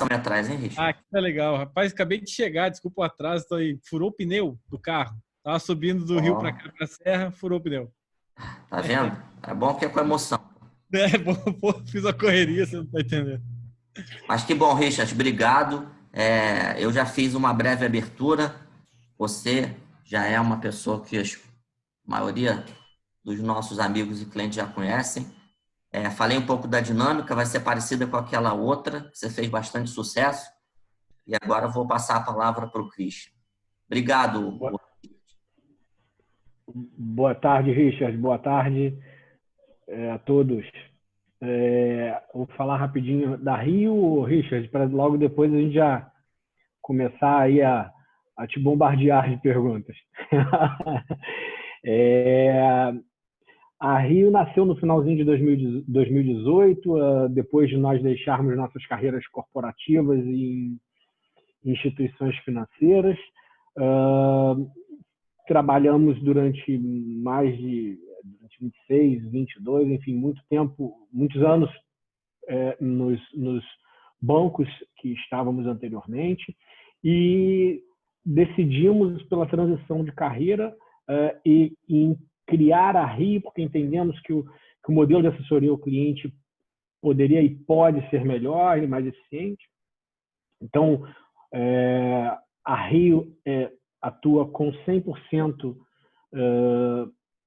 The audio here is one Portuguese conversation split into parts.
atrás, hein, Richard? Ah, que tá legal. Rapaz, acabei de chegar, desculpa o atraso, tô aí. Furou o pneu do carro. Tava subindo do Rio Ó, pra cá, pra Serra, furou o pneu. tá vendo? É bom que é com emoção. É, bom, pô, fiz a correria, você não tá entendendo. Mas que bom, Richard, obrigado. Eu já fiz uma breve abertura. Você já é uma pessoa que a maioria dos nossos amigos e clientes já conhecem. Falei um pouco da dinâmica, vai ser parecida com aquela outra, que você fez bastante sucesso. E agora eu vou passar a palavra para o Christian. Obrigado. Boa tarde, Richard. Boa tarde a todos. Vou falar rapidinho da Rio, Richard, para logo depois a gente já começar aí a te bombardear de perguntas. A Rio nasceu no finalzinho de 2018, depois de nós deixarmos nossas carreiras corporativas em instituições financeiras. Trabalhamos durante mais de 26, 22, enfim, muito tempo, muitos anos nos bancos que estávamos anteriormente e decidimos pela transição de carreira e em criar a Rio, porque entendemos que o modelo de assessoria ao cliente poderia e pode ser melhor e mais eficiente. Então, a Rio atua com 100%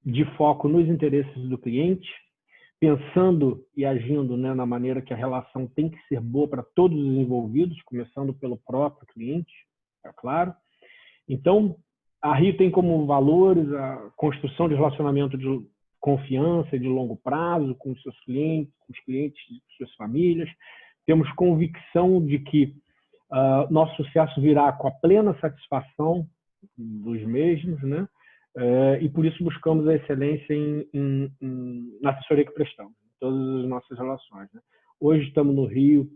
de foco nos interesses do cliente, pensando e agindo, né, na maneira que a relação tem que ser boa para todos os envolvidos, começando pelo próprio cliente, é claro. Então, a Rio tem como valores a construção de relacionamento de confiança e de longo prazo com os seus clientes, com os clientes de suas famílias. Temos convicção de que nosso sucesso virá com a plena satisfação dos mesmos, né? E por isso buscamos a excelência na assessoria que prestamos, em todas as nossas relações, né? Hoje estamos no Rio,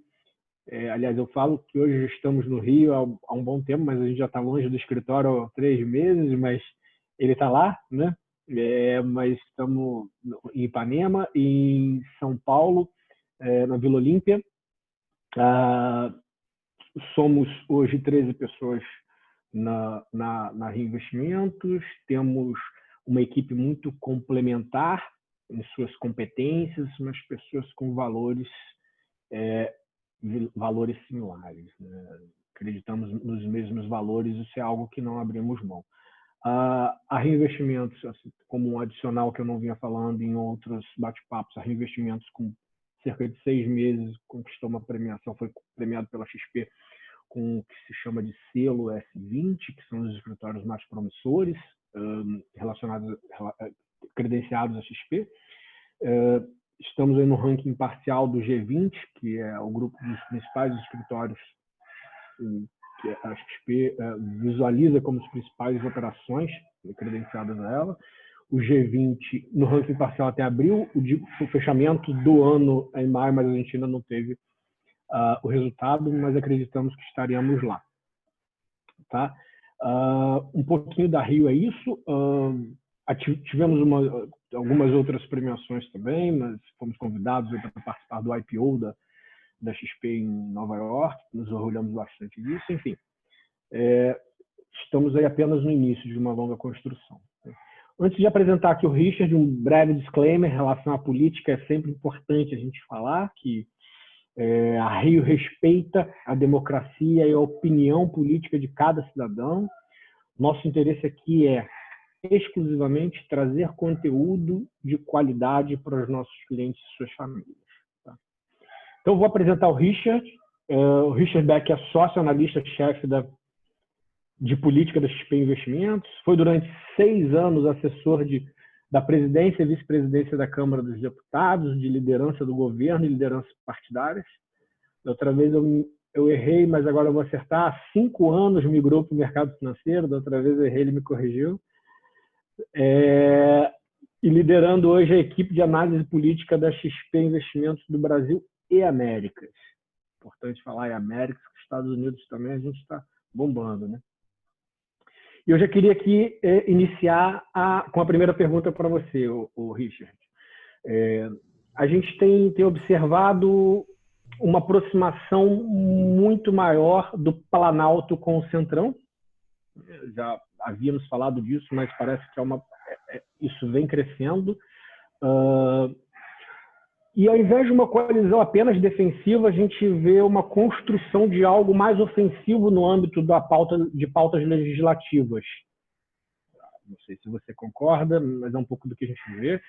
aliás, eu falo que hoje estamos no Rio há um bom tempo, mas a gente já está longe do escritório há 3 meses, mas ele está lá, né? Mas estamos em Ipanema e em São Paulo, na Vila Olímpia. Somos hoje 13 pessoas na Rio Investimentos, temos uma equipe muito complementar em suas competências, mas pessoas com valores similares, né? Acreditamos nos mesmos valores, isso é algo que não abrimos mão. A Rio Investimentos, assim, como um adicional que eu não vinha falando em outros bate-papos, a Rio Investimentos, com cerca de 6 meses, conquistou uma premiação, foi premiado pela XP com o que se chama de selo S20, que são os escritórios mais promissores, credenciados a XP. Estamos aí no ranking parcial do G20, que é o grupo dos principais escritórios que a XP visualiza como as principais operações credenciadas a ela. O G20 no ranking parcial até abril, o fechamento do ano é em maio, mas a gente ainda não teve o resultado, mas acreditamos que estaremos lá. Tá? Um pouquinho da Rio é isso. Tivemos algumas outras premiações também, mas fomos convidados para participar do IPO da XP em Nova York, nos orgulhamos bastante disso. Enfim, estamos aí apenas no início de uma longa construção. Antes de apresentar aqui o Richard, um breve disclaimer em relação à política. É sempre importante a gente falar que a Rio respeita a democracia e a opinião política de cada cidadão. Nosso interesse aqui é exclusivamente trazer conteúdo de qualidade para os nossos clientes e suas famílias. Tá? Então, vou apresentar o Richard. O Richard Beck é sócio analista-chefe de política da XP Investimentos. Foi durante 6 anos assessor da presidência e vice-presidência da Câmara dos Deputados, de liderança do governo e liderança partidárias. Da outra vez eu errei, mas agora eu vou acertar. Há 5 anos migrou para o mercado financeiro, da outra vez eu errei, ele me corrigiu. E liderando hoje a equipe de análise política da XP Investimentos do Brasil e Américas. Importante falar em Américas, que os Estados Unidos também a gente está bombando, né? E eu já queria aqui iniciar com a primeira pergunta para você, o Richard. A gente tem observado uma aproximação muito maior do Planalto com o Centrão. Já havíamos falado disso, mas parece que isso vem crescendo. E ao invés de uma coalizão apenas defensiva, a gente vê uma construção de algo mais ofensivo no âmbito de pautas legislativas. Não sei se você concorda, mas é um pouco do que a gente vê.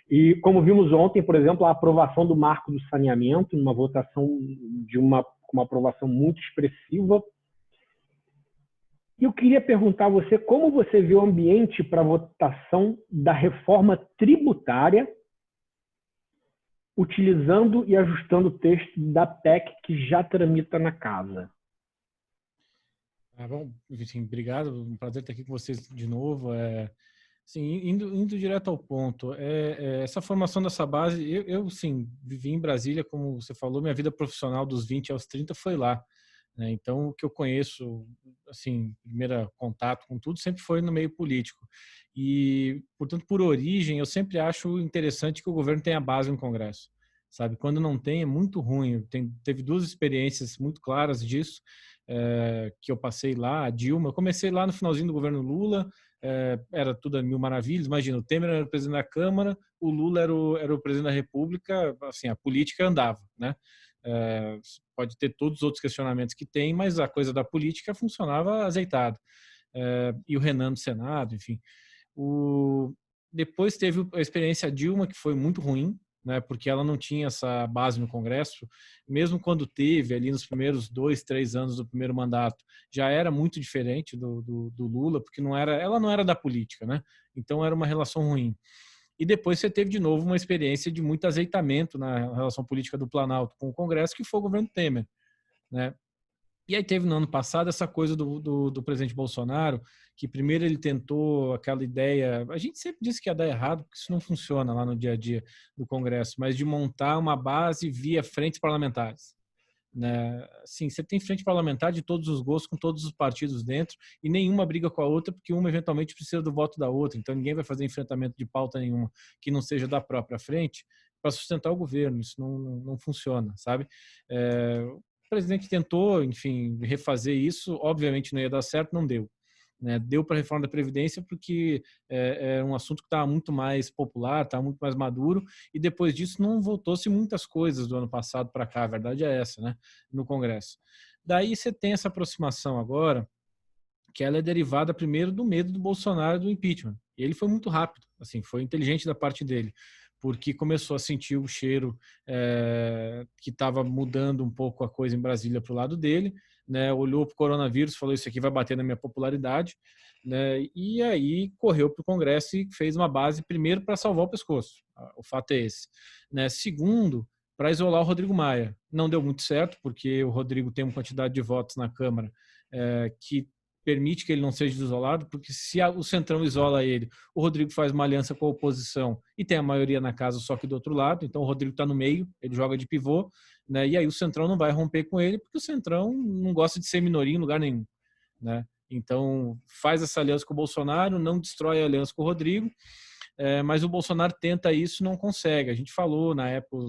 E como vimos ontem, por exemplo, a aprovação do marco do saneamento, uma votação com uma aprovação muito expressiva. E eu queria perguntar a você como você vê o ambiente para a votação da reforma tributária, utilizando e ajustando o texto da PEC que já tramita na casa. Bom, enfim, obrigado, um prazer estar aqui com vocês de novo. Assim, indo direto ao ponto, essa formação dessa base, eu sim, vivi em Brasília, como você falou, minha vida profissional dos 20 aos 30 foi lá, né? Então, o que eu conheço, assim, primeiro contato com tudo, sempre foi no meio político. E, portanto, por origem, eu sempre acho interessante que o governo tenha base no Congresso, sabe? Quando não tem, é muito ruim. Teve duas experiências muito claras disso, que eu passei lá, a Dilma. Eu comecei lá no finalzinho do governo Lula, era tudo a mil maravilhas. Imagina, o Temer era o presidente da Câmara, o Lula era o presidente da República, assim, a política andava, né? Pode ter todos os outros questionamentos que tem, mas a coisa da política funcionava azeitado. E o Renan no Senado, enfim. Depois teve a experiência Dilma, que foi muito ruim, né, porque ela não tinha essa base no Congresso, mesmo quando teve ali nos primeiros 2, 3 anos do primeiro mandato, já era muito diferente do Lula, porque ela não era da política, né? Então era uma relação ruim. E depois você teve de novo uma experiência de muito azeitamento na relação política do Planalto com o Congresso, que foi o governo Temer, né? E aí teve no ano passado essa coisa do presidente Bolsonaro, que primeiro ele tentou aquela ideia, a gente sempre disse que ia dar errado, porque isso não funciona lá no dia a dia do Congresso, mas de montar uma base via frentes parlamentares, né? Sim, você tem frente parlamentar de todos os gostos, com todos os partidos dentro, e nenhuma briga com a outra, porque uma eventualmente precisa do voto da outra, então ninguém vai fazer enfrentamento de pauta nenhuma que não seja da própria frente para sustentar o governo. Isso não funciona, sabe? O presidente tentou, enfim, refazer isso, obviamente não ia dar certo, não deu, né? Deu para a reforma da Previdência porque é um assunto que estava muito mais popular, estava muito mais maduro, e depois disso não voltou-se muitas coisas do ano passado para cá, a verdade é essa, né? No Congresso. Daí você tem essa aproximação agora, que ela é derivada primeiro do medo do Bolsonaro do impeachment. E ele foi muito rápido, assim, foi inteligente da parte dele, porque começou a sentir o cheiro que estava mudando um pouco a coisa em Brasília para o lado dele, né? Olhou para o coronavírus, falou: isso aqui vai bater na minha popularidade, né? E aí correu para o Congresso e fez uma base, primeiro, para salvar o pescoço. O fato é esse, né? Segundo, para isolar o Rodrigo Maia. Não deu muito certo, porque o Rodrigo tem uma quantidade de votos na Câmara que permite que ele não seja isolado, porque se o Centrão isola ele, o Rodrigo faz uma aliança com a oposição e tem a maioria na casa, só que do outro lado, então o Rodrigo está no meio, ele joga de pivô, né? E aí o Centrão não vai romper com ele, porque o Centrão não gosta de ser minoria em lugar nenhum, né? Então faz essa aliança com o Bolsonaro, não destrói a aliança com o Rodrigo, mas o Bolsonaro tenta isso, não consegue. A gente falou na época,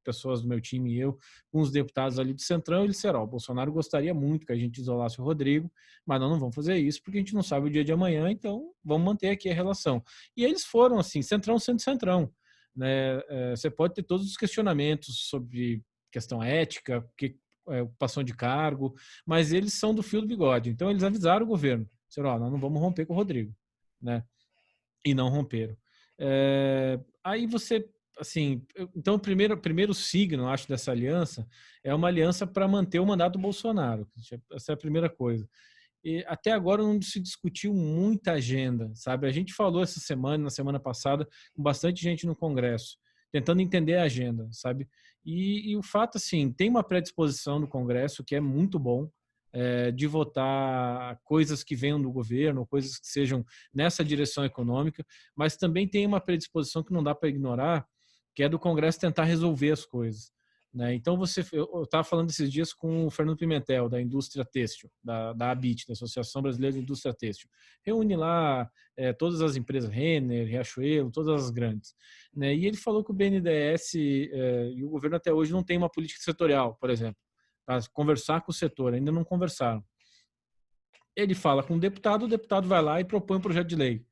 pessoas do meu time e eu, com os deputados ali do Centrão, eles disseram: o Bolsonaro gostaria muito que a gente isolasse o Rodrigo, mas nós não vamos fazer isso porque a gente não sabe o dia de amanhã, então vamos manter aqui a relação. E eles foram assim, Centrão sendo Centrão, né? Você pode ter todos os questionamentos sobre questão ética, ocupação de cargo, mas eles são do fio do bigode, então eles avisaram o governo, disseram: nós não vamos romper com o Rodrigo, né? E não romperam. Aí você, assim, então o primeiro signo, acho, dessa aliança é uma aliança para manter o mandato do Bolsonaro. Essa é a primeira coisa. E até agora não se discutiu muita agenda, sabe? A gente falou essa semana, na semana passada, com bastante gente no Congresso, tentando entender a agenda, sabe? E o fato, assim, tem uma predisposição no Congresso que é muito bom, de votar coisas que venham do governo, coisas que sejam nessa direção econômica, mas também tem uma predisposição que não dá para ignorar, que é do Congresso tentar resolver as coisas, né? Então, eu estava falando esses dias com o Fernando Pimentel, da indústria têxtil, da ABIT, da Associação Brasileira de Indústria Têxtil. Reúne lá todas as empresas, Renner, Riachuelo, todas as grandes, né? E ele falou que o BNDES e o governo até hoje não tem uma política setorial, por exemplo, para conversar com o setor, ainda não conversaram. Ele fala com o deputado vai lá e propõe um projeto de lei,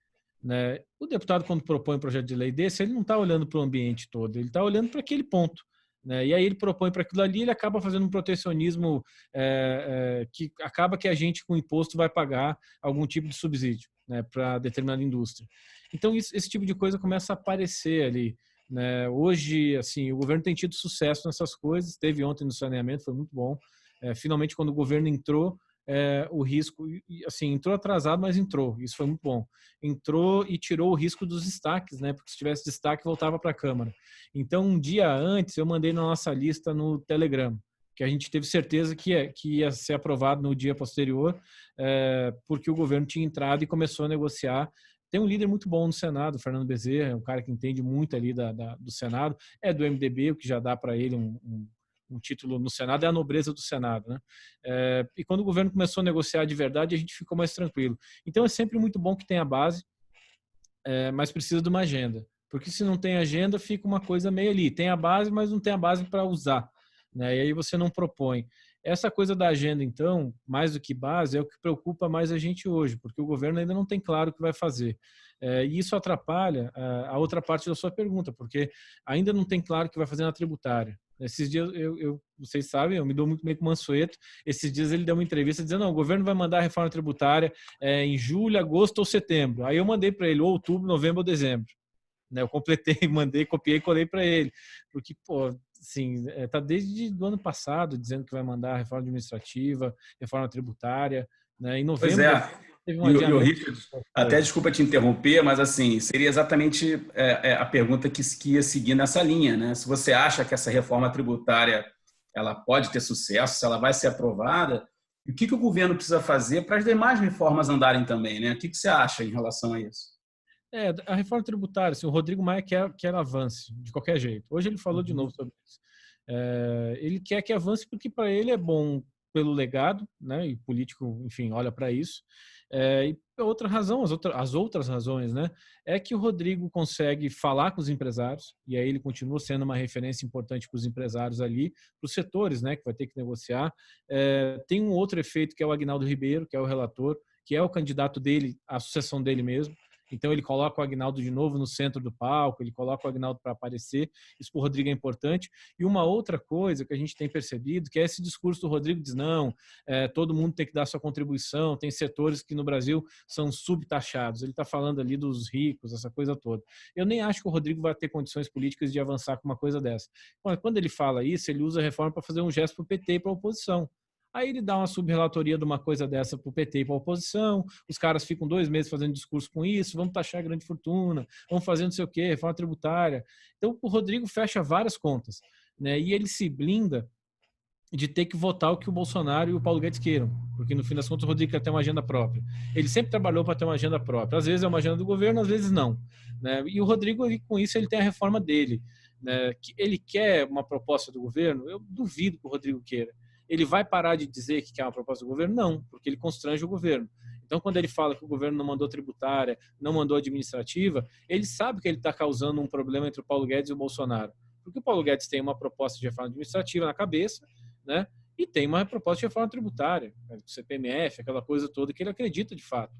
né? O deputado, quando propõe um projeto de lei desse, ele não está olhando para o ambiente todo, ele está olhando para aquele ponto, né? E aí ele propõe para aquilo ali, ele acaba fazendo um protecionismo que acaba que a gente, com imposto, vai pagar algum tipo de subsídio, né, para determinada indústria. Então, esse tipo de coisa começa a aparecer ali, né? Hoje, assim, o governo tem tido sucesso nessas coisas, teve ontem no saneamento, foi muito bom. Finalmente, quando o governo entrou, o risco, assim, entrou atrasado, mas entrou, isso foi muito bom. Entrou e tirou o risco dos destaques, né? Porque se tivesse destaque, voltava para a Câmara. Então, um dia antes, eu mandei na nossa lista no Telegram, que a gente teve certeza que ia ser aprovado no dia posterior, porque o governo tinha entrado e começou a negociar. Tem um líder muito bom no Senado, Fernando Bezerra, um cara que entende muito ali do Senado, é do MDB, o que já dá para ele um título no Senado, é a nobreza do Senado, né? E quando o governo começou a negociar de verdade, a gente ficou mais tranquilo. Então é sempre muito bom que tenha base, mas precisa de uma agenda, porque se não tem agenda, fica uma coisa meio ali. Tem a base, mas não tem a base para usar, né? E aí você não propõe. Essa coisa da agenda, então, mais do que base, é o que preocupa mais a gente hoje, porque o governo ainda não tem claro o que vai fazer. E isso atrapalha a outra parte da sua pergunta, porque ainda não tem claro o que vai fazer na tributária. Esses dias, vocês sabem, eu me dou muito bem com o Mansueto. Esses dias ele deu uma entrevista dizendo: não, o governo vai mandar a reforma tributária em julho, agosto ou setembro. Aí eu mandei para ele, ou outubro, novembro ou dezembro. Né, eu completei, mandei, copiei e colei para ele. Porque, pô, assim, tá desde o ano passado dizendo que vai mandar a reforma administrativa, reforma tributária. Né, em Pois novembro teve um e o adiamento. Richard, até desculpa te interromper, mas assim, seria exatamente a pergunta que ia seguir nessa linha, né? Se você acha que essa reforma tributária ela pode ter sucesso, se ela vai ser aprovada, e o que o governo precisa fazer para as demais reformas andarem também, né? O que você acha em relação a isso? A reforma tributária, assim, o Rodrigo Maia quer avance, de qualquer jeito. Hoje ele falou de novo sobre isso. Ele quer que avance porque para ele é bom pelo legado, né? E político, enfim, olha para isso. E outra razão, as outras razões, né? É que o Rodrigo consegue falar com os empresários, e aí ele continua sendo uma referência importante para os empresários ali, para os setores, né? Que vai ter que negociar. Tem um outro efeito que é o Aguinaldo Ribeiro, que é o relator, que é o candidato dele, a sucessão dele mesmo. Então ele coloca o Aguinaldo de novo no centro do palco, ele coloca o Aguinaldo para aparecer. Isso para o Rodrigo é importante. E uma outra coisa que a gente tem percebido, que é esse discurso do Rodrigo diz, não, todo mundo tem que dar sua contribuição, tem setores que no Brasil são subtaxados. Ele está falando ali dos ricos, essa coisa toda. Eu nem acho que o Rodrigo vai ter condições políticas de avançar com uma coisa dessa. Quando ele fala isso, ele usa a reforma para fazer um gesto para o PT e para a oposição. Aí ele dá uma subrelatoria de uma coisa dessa para o PT e para a oposição, os caras ficam 2 meses fazendo discurso com isso, vamos taxar a grande fortuna, vamos fazer não sei o quê, reforma tributária. Então o Rodrigo fecha várias contas, né? E ele se blinda de ter que votar o que o Bolsonaro e o Paulo Guedes queiram, porque no fim das contas o Rodrigo quer ter uma agenda própria. Ele sempre trabalhou para ter uma agenda própria, às vezes é uma agenda do governo, às vezes não, né? E o Rodrigo, com isso, ele tem a reforma dele, né? Que ele quer uma proposta do governo, eu duvido que o Rodrigo queira. Ele vai parar de dizer que quer uma proposta do governo? Não, porque ele constrange o governo. Então, quando ele fala que o governo não mandou tributária, não mandou administrativa, ele sabe que ele está causando um problema entre o Paulo Guedes e o Bolsonaro. Porque o Paulo Guedes tem uma proposta de reforma administrativa na cabeça, né? E tem uma proposta de reforma tributária, o CPMF, aquela coisa toda que ele acredita de fato.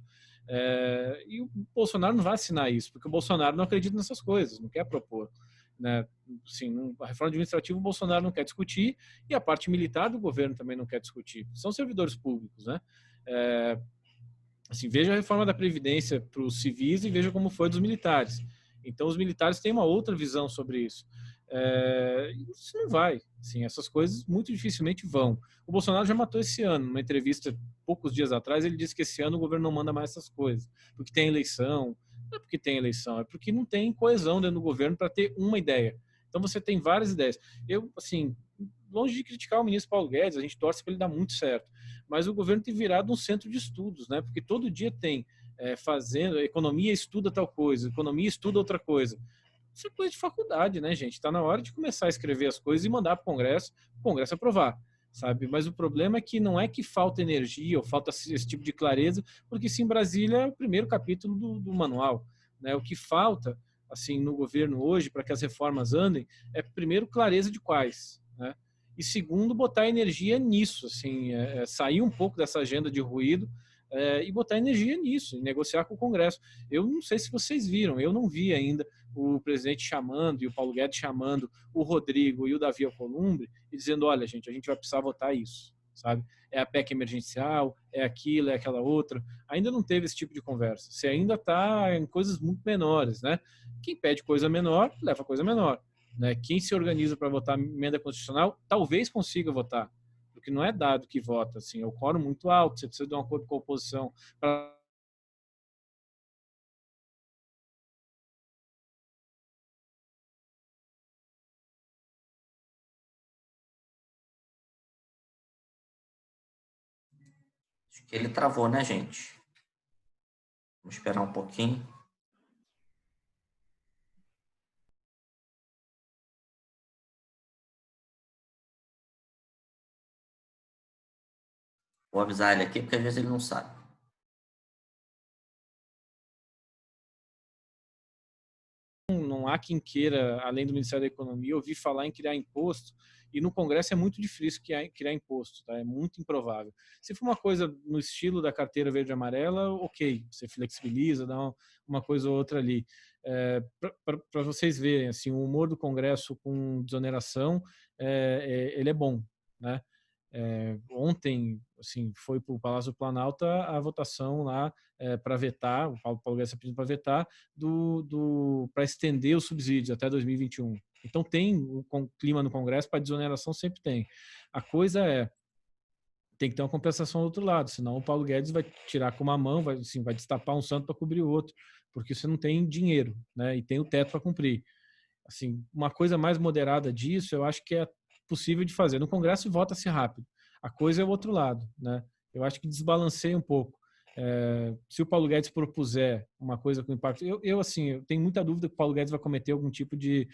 E o Bolsonaro não vai assinar isso, porque o Bolsonaro não acredita nessas coisas, não quer propor. Né? Assim, a reforma administrativa o Bolsonaro não quer discutir e a parte militar do governo também não quer discutir. São servidores públicos, né? Assim, veja a reforma da Previdência para os civis e veja como foi dos militares. Então, os militares têm uma outra visão sobre isso. Isso não vai. Assim, essas coisas muito dificilmente vão. O Bolsonaro já matou esse ano. Numa entrevista, poucos dias atrás, ele disse que esse ano o governo não manda mais essas coisas, porque tem eleição. Não é porque tem eleição, é porque não tem coesão dentro do governo para ter uma ideia. Então você tem várias ideias. Eu, assim, longe de criticar o ministro Paulo Guedes, a gente torce para ele dar muito certo. Mas o governo tem virado um centro de estudos, né? Porque todo dia tem fazendo, a economia estuda tal coisa, a economia estuda outra coisa. Isso é coisa de faculdade, né, gente? Está na hora de começar a escrever as coisas e mandar para o Congresso aprovar, sabe? Mas o problema é que não é que falta energia ou falta esse tipo de clareza, porque sim, Brasília é o primeiro capítulo do manual, né? O que falta, assim, no governo hoje, para que as reformas andem, é, primeiro, clareza de quais, né? E segundo, botar energia nisso, assim, sair um pouco dessa agenda de ruído e botar energia nisso, e negociar com o Congresso. Eu não sei se vocês viram, eu não vi ainda o presidente chamando e o Paulo Guedes chamando o Rodrigo e o Davi Alcolumbre e dizendo, olha, gente, a gente vai precisar votar isso, sabe? É a PEC emergencial, é aquilo, é aquela outra. Ainda não teve esse tipo de conversa. Você ainda está em coisas muito menores, né? Quem pede coisa menor, leva coisa menor. Né? Quem se organiza para votar emenda constitucional, talvez consiga votar, porque não é dado que vota, assim, é o quórum muito alto, você precisa de um acordo com a oposição para Acho que ele travou, né, gente? Vamos esperar um pouquinho. Vou avisar ele aqui, porque às vezes ele não sabe. não há quem queira, além do Ministério da Economia, ouvir falar em criar imposto, e no Congresso é muito difícil criar imposto, tá? É muito improvável. Se for uma coisa no estilo da carteira verde e amarela, ok, você flexibiliza, dá uma coisa ou outra ali. Para vocês verem, assim, o humor do Congresso com desoneração, ele é bom, né? Ontem, assim, foi para o Palácio do Planalto a votação lá para vetar, o Paulo Guedes pedindo para vetar, para estender os subsídios até 2021. Então tem o clima no Congresso para desoneração, sempre tem. A coisa tem que ter uma compensação do outro lado, senão o Paulo Guedes vai tirar com uma mão, vai destapar um santo para cobrir o outro, porque você não tem dinheiro, né? E tem o teto para cumprir. Assim, uma coisa mais moderada disso, eu acho que é possível de fazer. No Congresso vota-se rápido. A coisa é o outro lado, né? Eu acho que desbalanceia um pouco. Se o Paulo Guedes propuser uma coisa com impacto, eu tenho muita dúvida que o Paulo Guedes vai cometer algum tipo de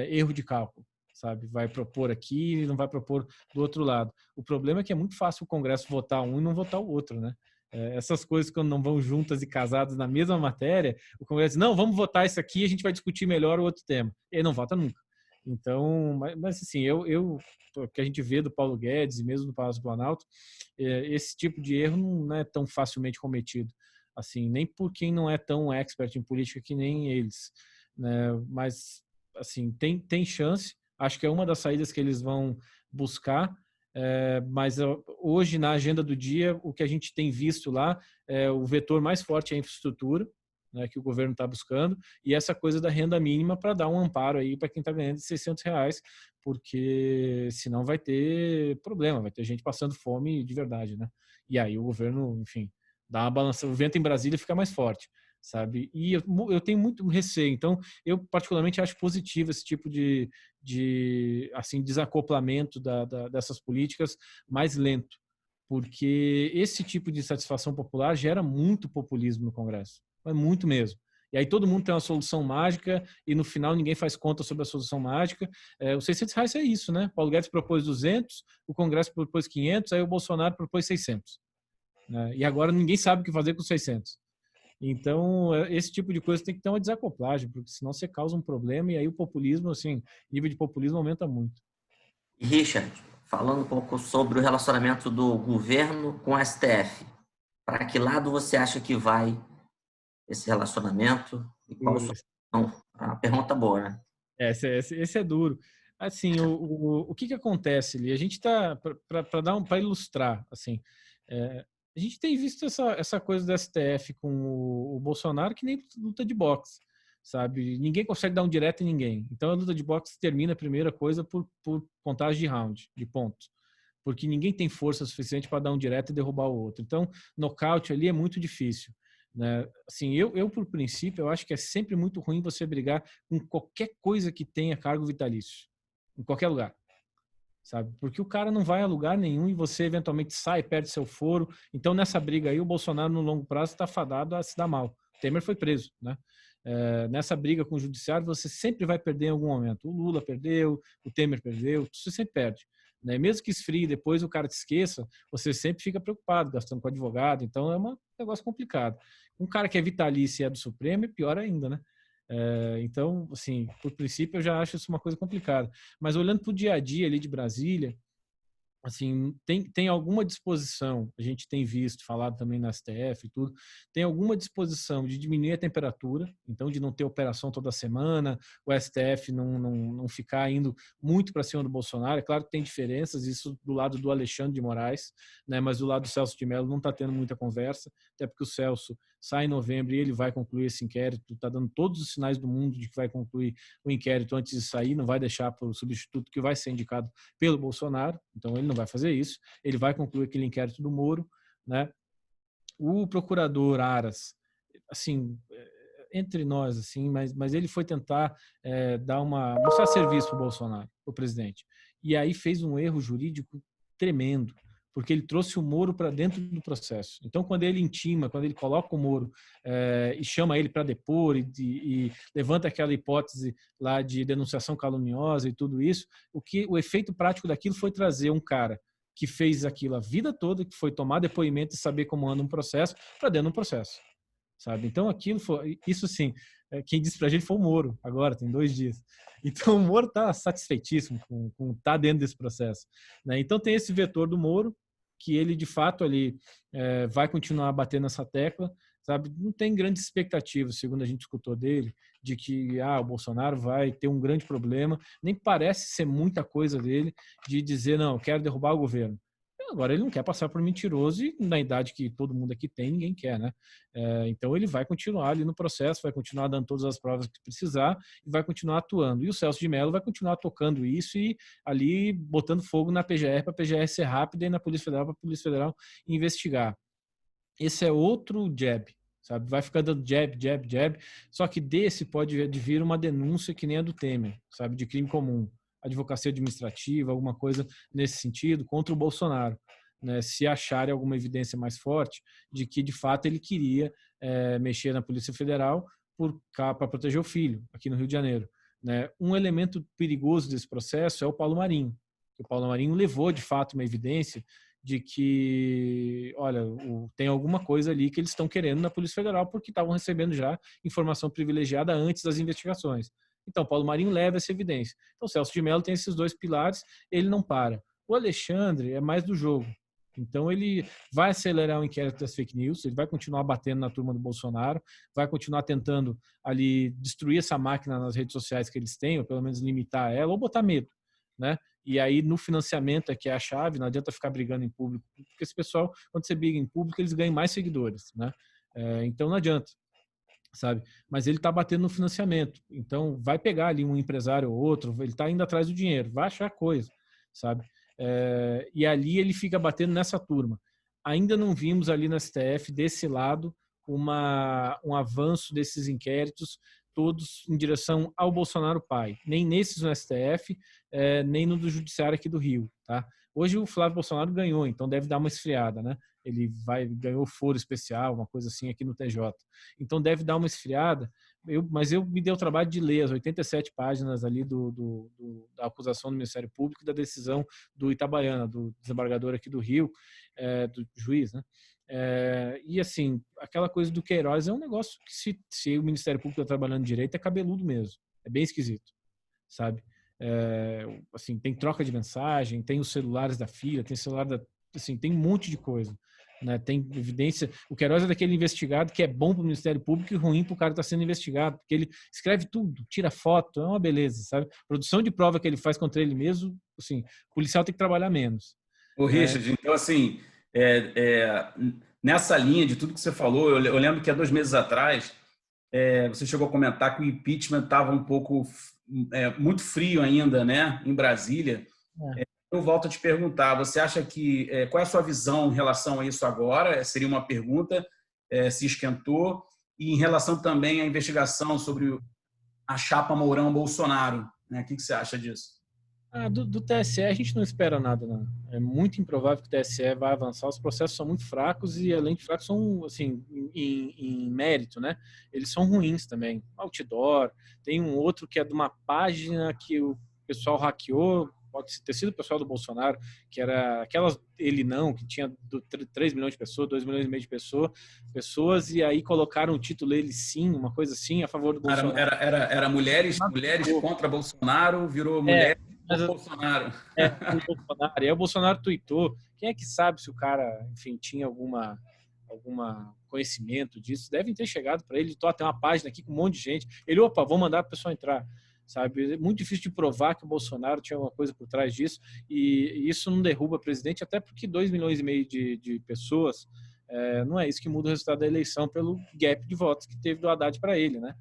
erro de cálculo, sabe? Vai propor aqui e não vai propor do outro lado. O problema é que é muito fácil o Congresso votar um e não votar o outro, né? Essas coisas, quando não vão juntas e casadas na mesma matéria, o Congresso diz, não, vamos votar isso aqui, a gente vai discutir melhor o outro tema. Ele não vota nunca. Então, mas assim, o que a gente vê do Paulo Guedes e mesmo do Palácio do Planalto, esse tipo de erro não é tão facilmente cometido, assim, nem por quem não é tão expert em política que nem eles, né? Mas, assim, tem chance, acho que é uma das saídas que eles vão buscar, mas hoje, na agenda do dia, o que a gente tem visto lá, o vetor mais forte é a infraestrutura, né, que o governo está buscando, e essa coisa da renda mínima para dar um amparo aí para quem está ganhando de R$600, porque senão vai ter problema, vai ter gente passando fome de verdade, né? E aí o governo, enfim, dá uma balança, o vento em Brasília fica mais forte, sabe? E eu tenho muito receio, então eu particularmente acho positivo esse tipo de assim, desacoplamento dessas políticas mais lento, porque esse tipo de satisfação popular gera muito populismo no Congresso. É muito mesmo. E aí todo mundo tem uma solução mágica e no final ninguém faz conta sobre a solução mágica. Os R$600 é isso, né? Paulo Guedes propôs 200, o Congresso propôs 500, aí o Bolsonaro propôs 600. Né? E agora ninguém sabe o que fazer com 600. Então, esse tipo de coisa tem que ter uma desacoplagem, porque senão você causa um problema e aí o populismo, assim, o nível de populismo aumenta muito. E Richard, falando um pouco sobre o relacionamento do governo com o STF, para que lado você acha que vai esse relacionamento e qual a solução? A pergunta boa, né? Esse é duro. Assim, o que acontece ali? A gente está, para ilustrar, assim, a gente tem visto essa coisa do STF com o Bolsonaro que nem luta de boxe, sabe? Ninguém consegue dar um direto em ninguém. Então a luta de boxe termina a primeira coisa por contagem de round, de pontos. Porque ninguém tem força suficiente para dar um direto e derrubar o outro. Então, nocaute ali é muito difícil. Né? Assim, eu, por princípio, eu acho que é sempre muito ruim você brigar com qualquer coisa que tenha cargo vitalício, em qualquer lugar, sabe? Porque o cara não vai a lugar nenhum e você eventualmente sai, perde seu foro. Então, nessa briga aí, o Bolsonaro, no longo prazo, está fadado a se dar mal. Temer foi preso, né? nessa briga com o judiciário, você sempre vai perder em algum momento. O Lula perdeu, o Temer perdeu, você sempre perde. Né? Mesmo que esfrie, depois o cara te esqueça, você sempre fica preocupado, gastando com advogado. Então, é um negócio complicado. Um cara que é vitalício e é do Supremo é pior ainda, né? Então, assim, por princípio, eu já acho isso uma coisa complicada. Mas olhando para o dia a dia ali de Brasília, assim, tem alguma disposição, a gente tem visto, falado também na STF e tudo, tem alguma disposição de diminuir a temperatura, então de não ter operação toda semana, o STF não ficar indo muito para cima do Bolsonaro. É claro que tem diferenças, isso do lado do Alexandre de Moraes, né, mas do lado do Celso de Mello não está tendo muita conversa, até porque o Celso sai em novembro e ele vai concluir esse inquérito, está dando todos os sinais do mundo de que vai concluir o inquérito antes de sair, não vai deixar para o substituto que vai ser indicado pelo Bolsonaro, então ele não vai fazer isso, ele vai concluir aquele inquérito do Moro, né? O procurador Aras, assim, entre nós, assim, mas ele foi tentar mostrar serviço para o Bolsonaro, o presidente, e aí fez um erro jurídico tremendo, porque ele trouxe o Moro para dentro do processo. Então, quando ele intima, quando ele coloca o Moro e chama ele para depor e levanta aquela hipótese lá de denunciação caluniosa e tudo isso, o efeito prático daquilo foi trazer um cara que fez aquilo a vida toda, que foi tomar depoimento e saber como anda um processo, para dentro de um processo, sabe? Então, aquilo foi... Isso, sim, quem disse para a gente foi o Moro, agora, tem 2 dias. Então, o Moro está satisfeitíssimo com estar dentro desse processo, né? Então, tem esse vetor do Moro, que ele, de fato, ali vai continuar batendo nessa tecla, sabe? Não tem grandes expectativas, segundo a gente escutou dele, de que o Bolsonaro vai ter um grande problema. Nem parece ser muita coisa dele de dizer, não, eu quero derrubar o governo. Agora, ele não quer passar por mentiroso e na idade que todo mundo aqui tem, ninguém quer, né? Então, ele vai continuar ali no processo, vai continuar dando todas as provas que precisar e vai continuar atuando. E o Celso de Mello vai continuar tocando isso e ali botando fogo na PGR para a PGR ser rápida e na Polícia Federal para a Polícia Federal investigar. Esse é outro jab, sabe? Vai ficar dando jab, só que desse pode vir uma denúncia que nem a do Temer, sabe? De crime comum. Advocacia administrativa, alguma coisa nesse sentido, contra o Bolsonaro, né? Se acharem alguma evidência mais forte de que, de fato, ele queria mexer na Polícia Federal para proteger o filho, aqui no Rio de Janeiro, né? Um elemento perigoso desse processo é o Paulo Marinho. O Paulo Marinho levou, de fato, uma evidência de que, olha, tem alguma coisa ali que eles estão querendo na Polícia Federal porque estavam recebendo já informação privilegiada antes das investigações. Então, Paulo Marinho leva essa evidência. Então, Celso de Mello tem esses 2 pilares, ele não para. O Alexandre é mais do jogo. Então, ele vai acelerar o inquérito das fake news, ele vai continuar batendo na turma do Bolsonaro, vai continuar tentando ali destruir essa máquina nas redes sociais que eles têm, ou pelo menos limitar ela, ou botar medo, né? E aí, no financiamento é que é a chave, não adianta ficar brigando em público, porque esse pessoal, quando você briga em público, eles ganham mais seguidores, né? Então, não adianta, sabe? Mas ele está batendo no financiamento. Então, vai pegar ali um empresário ou outro, ele está indo atrás do dinheiro, vai achar coisa, sabe? E ali ele fica batendo nessa turma. Ainda não vimos ali na STF, desse lado, um avanço desses inquéritos, todos em direção ao Bolsonaro pai. Nem nesses no STF, nem no do Judiciário aqui do Rio, tá? Hoje o Flávio Bolsonaro ganhou, então deve dar uma esfriada, né? Ele ganhou foro especial, uma coisa assim aqui no TJ. Então deve dar uma esfriada, mas eu me dei o trabalho de ler as 87 páginas ali da acusação do Ministério Público e da decisão do Itabaiana, do desembargador aqui do Rio, do juiz, né? E assim, aquela coisa do Queiroz é um negócio que se o Ministério Público está trabalhando direito é cabeludo mesmo, é bem esquisito, sabe? Assim, tem troca de mensagem, tem os celulares da filha, tem celular assim, tem um monte de coisa, né? Tem evidência. O Queiroz é daquele investigado que é bom para o Ministério Público e ruim para o cara que está sendo investigado, porque ele escreve tudo, tira foto, é uma beleza, sabe? Produção de prova que ele faz contra ele mesmo, assim, o policial tem que trabalhar menos. O Richard, então assim, nessa linha de tudo que você falou, eu lembro que há 2 meses atrás você chegou a comentar que o impeachment estava um pouco muito frio ainda, né, em Brasília. Eu volto a te perguntar, você acha que qual é a sua visão em relação a isso agora? Seria uma pergunta, se esquentou, e em relação também à investigação sobre a chapa Mourão-Bolsonaro, né? O que você acha disso? Do TSE a gente não espera nada, não. É muito improvável que o TSE vá avançar. Os processos são muito fracos e, além de fracos, são, assim, em mérito, né? Eles são ruins também. Outdoor, tem um outro que é de uma página que o pessoal hackeou, pode ter sido o pessoal do Bolsonaro, que era aquelas ele não, que tinha 3 milhões de pessoas, 2 milhões e meio de pessoas, e aí colocaram o título ele sim, uma coisa assim, a favor do Bolsonaro. Era mulheres contra Bolsonaro, virou mulheres contra Bolsonaro. O Bolsonaro. E aí o Bolsonaro tuitou. Quem é que sabe se o cara, enfim, tinha alguma conhecimento disso? Devem ter chegado para ele, tem uma página aqui com um monte de gente. Ele, opa, vou mandar a pessoa entrar. Sabe? É muito difícil de provar que o Bolsonaro tinha alguma coisa por trás disso, e isso não derruba o presidente, até porque 2 milhões e meio de pessoas, não é isso que muda o resultado da eleição pelo gap de votos que teve do Haddad para ele, né?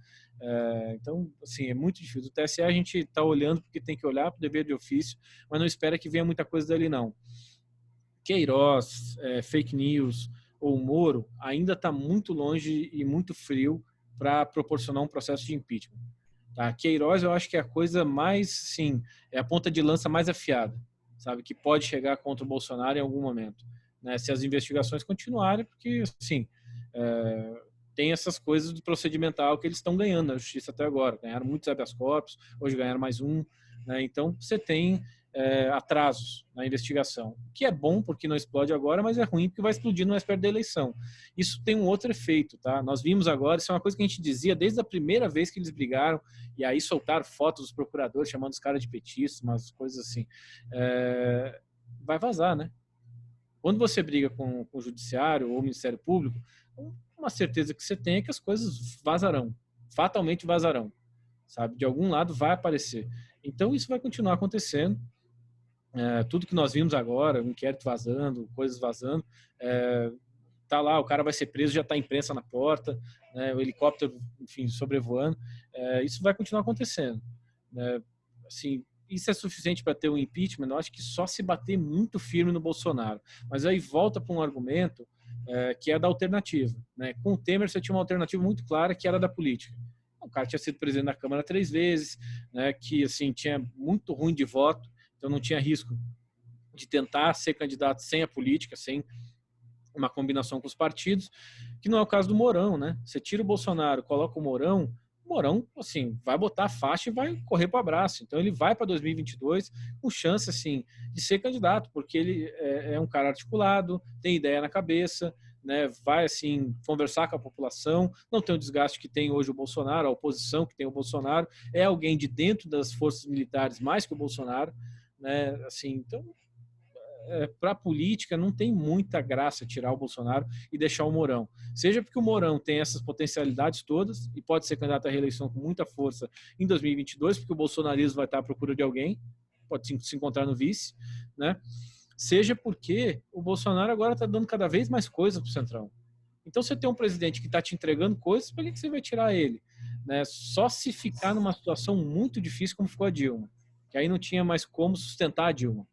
Então, assim, é muito difícil. O TSE a gente está olhando porque tem que olhar para o dever de ofício, mas não espera que venha muita coisa dali, não. Queiroz, fake news ou Moro ainda está muito longe e muito frio para proporcionar um processo de impeachment. Tá? Queiroz, eu acho que é a coisa mais, sim, é a ponta de lança mais afiada, sabe, que pode chegar contra o Bolsonaro em algum momento, né? Se as investigações continuarem, porque, assim, tem essas coisas do procedimental que eles estão ganhando na justiça até agora. Ganharam muitos habeas corpus, hoje ganharam mais um, né? Então, você tem atrasos na investigação, que é bom porque não explode agora, mas é ruim porque vai explodir mais perto da eleição. Isso tem um outro efeito, tá? Nós vimos agora, isso é uma coisa que a gente dizia desde a primeira vez que eles brigaram, e aí soltaram fotos dos procuradores chamando os caras de petistas, umas coisas assim. Vai vazar, né? Quando você briga com o judiciário ou o Ministério Público, uma certeza que você tem é que as coisas vazarão, fatalmente vazarão, sabe? De algum lado vai aparecer. Então isso vai continuar acontecendo. Tudo que nós vimos agora, um inquérito vazando, coisas vazando, tá lá, o cara vai ser preso, já está a imprensa na porta, né, o helicóptero, enfim, sobrevoando, isso vai continuar acontecendo. Assim, isso é suficiente para ter um impeachment? Eu acho que só se bater muito firme no Bolsonaro. Mas aí volta para um argumento que é da alternativa. Né? Com o Temer você tinha uma alternativa muito clara que era da política. O cara tinha sido presidente da Câmara 3 vezes, né, que assim tinha muito ruim de voto, então não tinha risco de tentar ser candidato sem a política, sem uma combinação com os partidos, que não é o caso do Mourão, né? Você tira o Bolsonaro, coloca o Mourão, assim, vai botar a faixa e vai correr para o abraço. Então ele vai para 2022 com chance, assim, de ser candidato, porque ele é um cara articulado, tem ideia na cabeça, né? Vai, assim, conversar com a população, não tem o desgaste que tem hoje o Bolsonaro, a oposição que tem o Bolsonaro, é alguém de dentro das forças militares mais que o Bolsonaro, né? Assim, então, para a política não tem muita graça tirar o Bolsonaro e deixar o Mourão. Seja porque o Mourão tem essas potencialidades todas e pode ser candidato à reeleição com muita força em 2022, porque o bolsonarismo vai estar à procura de alguém, pode se encontrar no vice, né? Seja porque o Bolsonaro agora está dando cada vez mais coisas para o Centrão. Então, você tem um presidente que está te entregando coisas, para que você vai tirar ele? Né? Só se ficar numa situação muito difícil como ficou a Dilma, que aí não tinha mais como sustentar a Dilma.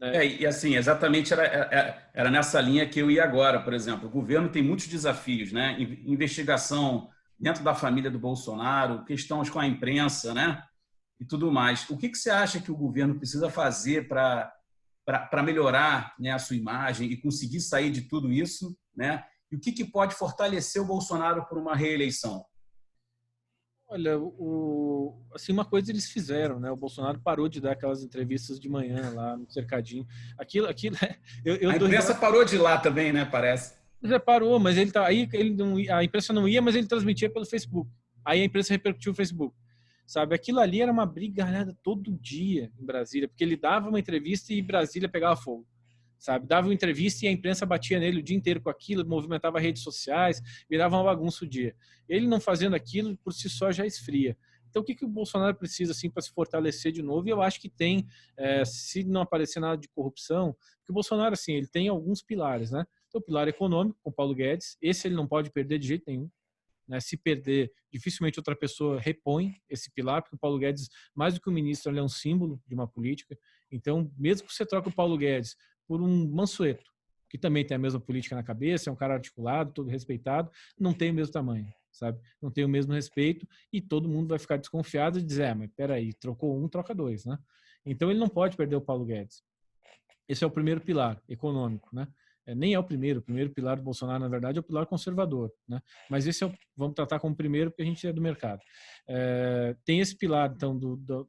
E assim, exatamente era nessa linha que eu ia agora, por exemplo. O governo tem muitos desafios, né? Investigação dentro da família do Bolsonaro, questões com a imprensa, né? E tudo mais. O que você acha que o governo precisa fazer para melhorar, né, a sua imagem e conseguir sair de tudo isso, né? E o que pode fortalecer o Bolsonaro por uma reeleição? Olha, assim, uma coisa eles fizeram, né? O Bolsonaro parou de dar aquelas entrevistas de manhã lá no Cercadinho. Aquilo a imprensa parou de ir lá também, né? Parece. Já parou, mas ele tá aí, a imprensa não ia, mas ele transmitia pelo Facebook. Aí a imprensa repercutiu o Facebook. Sabe, aquilo ali era uma brigalhada todo dia em Brasília, porque ele dava uma entrevista e Brasília pegava fogo. Sabe, dava uma entrevista e a imprensa batia nele o dia inteiro com aquilo, movimentava redes sociais, virava uma bagunça o dia. Ele não fazendo aquilo, por si só, já esfria. Então, o que o Bolsonaro precisa assim, para se fortalecer de novo? E eu acho que tem, se não aparecer nada de corrupção, porque o Bolsonaro, assim, ele tem alguns pilares, né? Então, o pilar econômico, com o Paulo Guedes, esse ele não pode perder de jeito nenhum. Né? Se perder, dificilmente outra pessoa repõe esse pilar, porque o Paulo Guedes, mais do que o ministro, ele é um símbolo de uma política. Então, mesmo que você troque o Paulo Guedes por um Mansueto, que também tem a mesma política na cabeça, é um cara articulado, todo respeitado, não tem o mesmo tamanho, sabe? Não tem o mesmo respeito e todo mundo vai ficar desconfiado e dizer, mas peraí, trocou um, troca dois, né? Então ele não pode perder o Paulo Guedes. Esse é o primeiro pilar econômico, né? Nem é o primeiro pilar do Bolsonaro, na verdade, é o pilar conservador, né? Mas esse vamos tratar como primeiro porque a gente é do mercado. Tem esse pilar, então,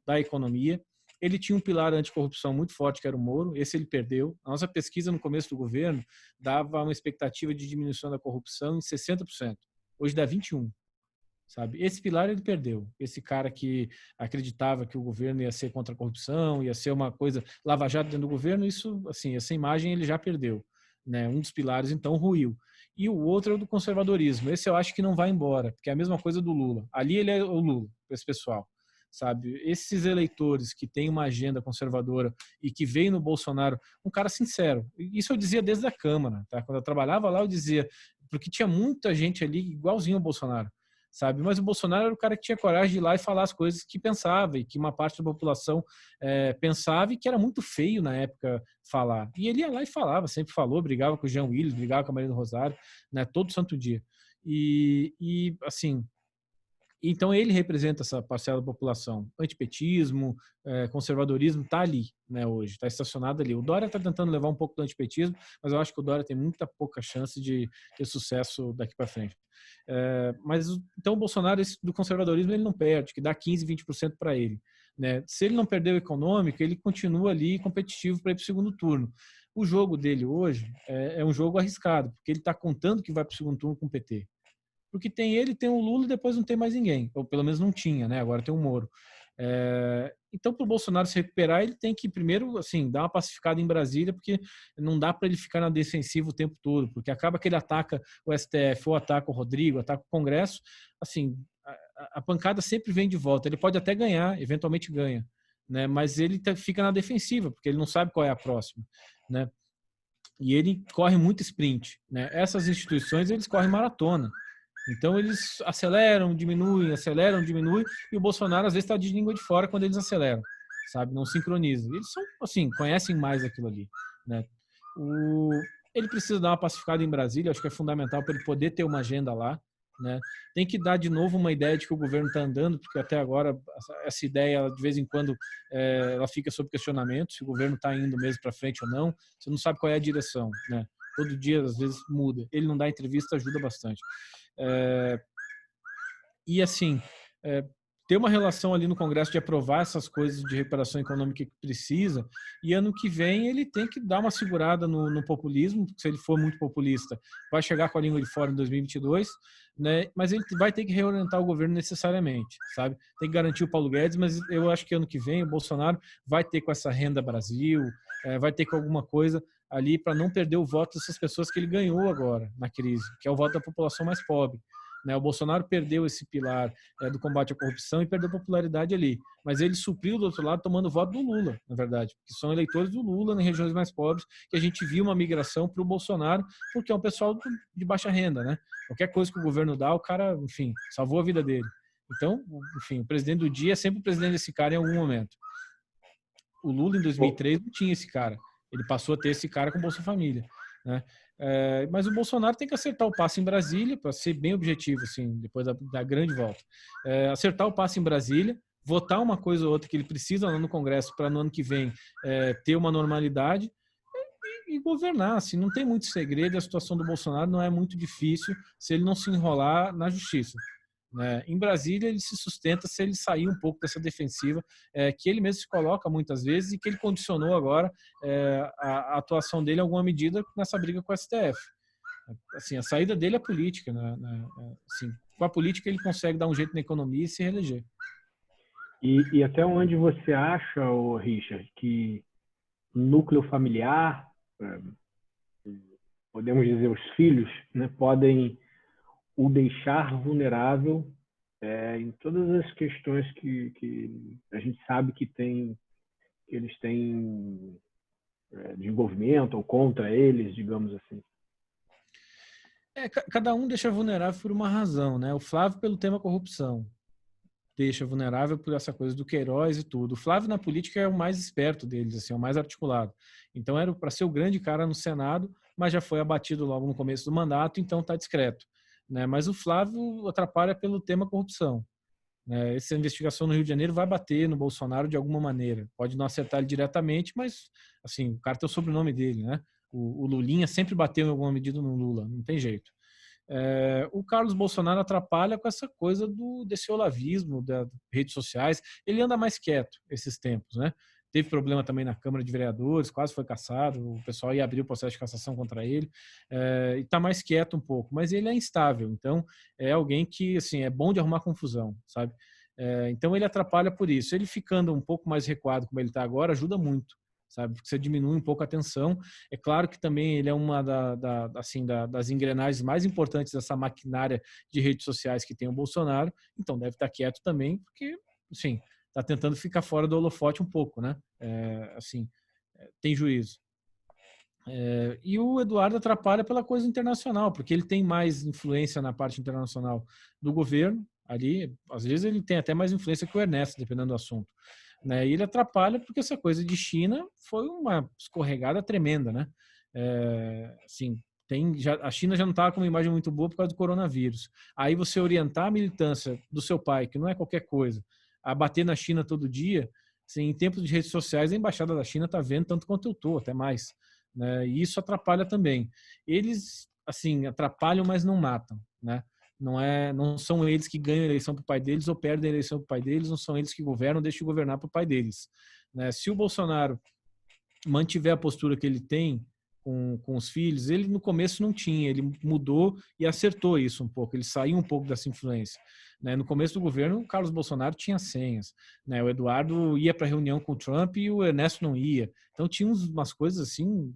da economia. Ele tinha um pilar anticorrupção muito forte, que era o Moro. Esse ele perdeu. A nossa pesquisa no começo do governo dava uma expectativa de diminuição da corrupção em 60%. Hoje dá 21%. Sabe? Esse pilar ele perdeu. Esse cara que acreditava que o governo ia ser contra a corrupção, ia ser uma coisa lava-jato dentro do governo, isso, assim, essa imagem ele já perdeu, né? Um dos pilares, então, ruiu. E o outro é o do conservadorismo. Esse eu acho que não vai embora, porque é a mesma coisa do Lula. Ali ele é o Lula, esse pessoal. Sabe? Esses eleitores que têm uma agenda conservadora e que veem no Bolsonaro um cara sincero. Isso eu dizia desde a Câmara, tá? Quando eu trabalhava lá, eu dizia, porque tinha muita gente ali igualzinho ao Bolsonaro, sabe? Mas o Bolsonaro era o cara que tinha coragem de ir lá e falar as coisas que pensava e que uma parte da população pensava e que era muito feio na época falar. E ele ia lá e falava, sempre falou, brigava com o Jean Willis, brigava com a Maria do Rosário, né? Todo santo dia. E assim, então ele representa essa parcela da população. Antipetismo, conservadorismo está ali, né, hoje, está estacionado ali. O Dória está tentando levar um pouco do antipetismo, mas eu acho que o Dória tem muita pouca chance de ter sucesso daqui para frente. Mas então o Bolsonaro, esse do conservadorismo, ele não perde, que dá 15%, 20% para ele, né? Se ele não perder o econômico, ele continua ali competitivo para ir para o segundo turno. O jogo dele hoje é um jogo arriscado, porque ele está contando que vai para o segundo turno com o PT. Porque tem ele, tem o Lula e depois não tem mais ninguém. Ou pelo menos não tinha, né? Agora tem o Moro. Então, para o Bolsonaro se recuperar, ele tem que primeiro, assim, dar uma pacificada em Brasília, porque não dá para ele ficar na defensiva o tempo todo, porque acaba que ele ataca o STF, ou ataca o Rodrigo, ataca o Congresso, assim, a pancada sempre vem de volta. Ele pode até ganhar, eventualmente ganha, né? Mas ele fica na defensiva, porque ele não sabe qual é a próxima, né? E ele corre muito sprint, né? Essas instituições, eles correm maratona. Então eles aceleram, diminuem, e o Bolsonaro às vezes está de língua de fora quando eles aceleram, sabe? Não sincroniza. Eles são, assim, conhecem mais aquilo ali, né? Ele precisa dar uma pacificada em Brasília, acho que é fundamental para ele poder ter uma agenda lá, né? Tem que dar de novo uma ideia de que o governo está andando, porque até agora essa ideia, de vez em quando, ela fica sob questionamento, se o governo está indo mesmo para frente ou não. Você não sabe qual é a direção, né? Todo dia, às vezes, muda. Ele não dá entrevista, ajuda bastante. E assim, ter uma relação ali no Congresso de aprovar essas coisas de recuperação econômica que precisa, e ano que vem ele tem que dar uma segurada no populismo, porque se ele for muito populista, vai chegar com a língua de fora em 2022, né? Mas ele vai ter que reorientar o governo necessariamente, sabe? Tem que garantir o Paulo Guedes, mas eu acho que ano que vem o Bolsonaro vai ter com essa Renda Brasil, vai ter com alguma coisa ali para não perder o voto dessas pessoas que ele ganhou agora na crise, que é o voto da população mais pobre, né? O Bolsonaro perdeu esse pilar do combate à corrupção e perdeu popularidade ali, mas ele supriu do outro lado tomando o voto do Lula, na verdade, que são eleitores do Lula em regiões mais pobres, que a gente viu uma migração para o Bolsonaro, porque é um pessoal de baixa renda, né? Qualquer coisa que o governo dá, o cara, enfim, salvou a vida dele. Então, enfim, o presidente do dia é sempre o presidente desse cara em algum momento. O Lula, em 2003, não tinha esse cara. Ele passou a ter esse cara com Bolsa Família, né? Mas o Bolsonaro tem que acertar o passe em Brasília, para ser bem objetivo, assim, depois da grande volta. Acertar o passe em Brasília, votar uma coisa ou outra que ele precisa lá no Congresso para no ano que vem ter uma normalidade e governar. Assim, não tem muito segredo, a situação do Bolsonaro não é muito difícil se ele não se enrolar na justiça. Em Brasília ele se sustenta se ele sair um pouco dessa defensiva que ele mesmo se coloca muitas vezes e que ele condicionou agora a atuação dele em alguma medida nessa briga com o STF. Assim, a saída dele é política, né? Assim, com a política ele consegue dar um jeito na economia e se reeleger. E até onde você acha, Richard, que o núcleo familiar, podemos dizer os filhos, né, podem o deixar vulnerável em todas as questões que a gente sabe que eles têm de envolvimento ou contra eles, digamos assim? Cada um deixa vulnerável por uma razão, né? O Flávio pelo tema corrupção deixa vulnerável por essa coisa do Queiroz e tudo. O Flávio na política é o mais esperto deles, assim, é o mais articulado. Então era para ser o grande cara no Senado, mas já foi abatido logo no começo do mandato, então está discreto, né? Mas o Flávio atrapalha pelo tema corrupção, né? Essa investigação no Rio de Janeiro vai bater no Bolsonaro de alguma maneira. Pode não acertar ele diretamente, mas assim, o cara tem o sobrenome dele, né? O Lulinha sempre bateu em alguma medida no Lula, não tem jeito. O Carlos Bolsonaro atrapalha com essa coisa desse olavismo das redes sociais. Ele anda mais quieto esses tempos, né? Teve problema também na Câmara de Vereadores, quase foi cassado, o pessoal ia abrir o processo de cassação contra ele, e está mais quieto um pouco, mas ele é instável, então é alguém que assim, é bom de arrumar confusão, sabe? Então ele atrapalha por isso. Ele ficando um pouco mais recuado como ele está agora, ajuda muito, sabe? Porque você diminui um pouco a tensão. É claro que também ele é uma das engrenagens mais importantes dessa maquinária de redes sociais que tem o Bolsonaro, então deve estar quieto também, porque, assim, está tentando ficar fora do holofote um pouco, né? Tem juízo. E o Eduardo atrapalha pela coisa internacional, porque ele tem mais influência na parte internacional do governo, ali, às vezes ele tem até mais influência que o Ernesto, dependendo do assunto. Né? E ele atrapalha porque essa coisa de China foi uma escorregada tremenda, né? A China já não estava com uma imagem muito boa por causa do coronavírus. Aí você orientar a militância do seu pai, que não é qualquer coisa, a bater na China todo dia, assim, em tempos de redes sociais, a embaixada da China está vendo tanto quanto eu estou, até mais. Né? E isso atrapalha também. Eles, assim, atrapalham, mas não matam, né? Não são eles que ganham a eleição para o pai deles ou perdem a eleição para o pai deles, não são eles que governam, deixam de governar para o pai deles. Né? Se o Bolsonaro mantiver a postura que ele tem com os filhos, ele no começo não tinha, ele mudou e acertou isso um pouco, ele saiu um pouco dessa influência. Né? No começo do governo, o Carlos Bolsonaro tinha senhas, né? O Eduardo ia para a reunião com o Trump e o Ernesto não ia. Então tinha umas coisas assim,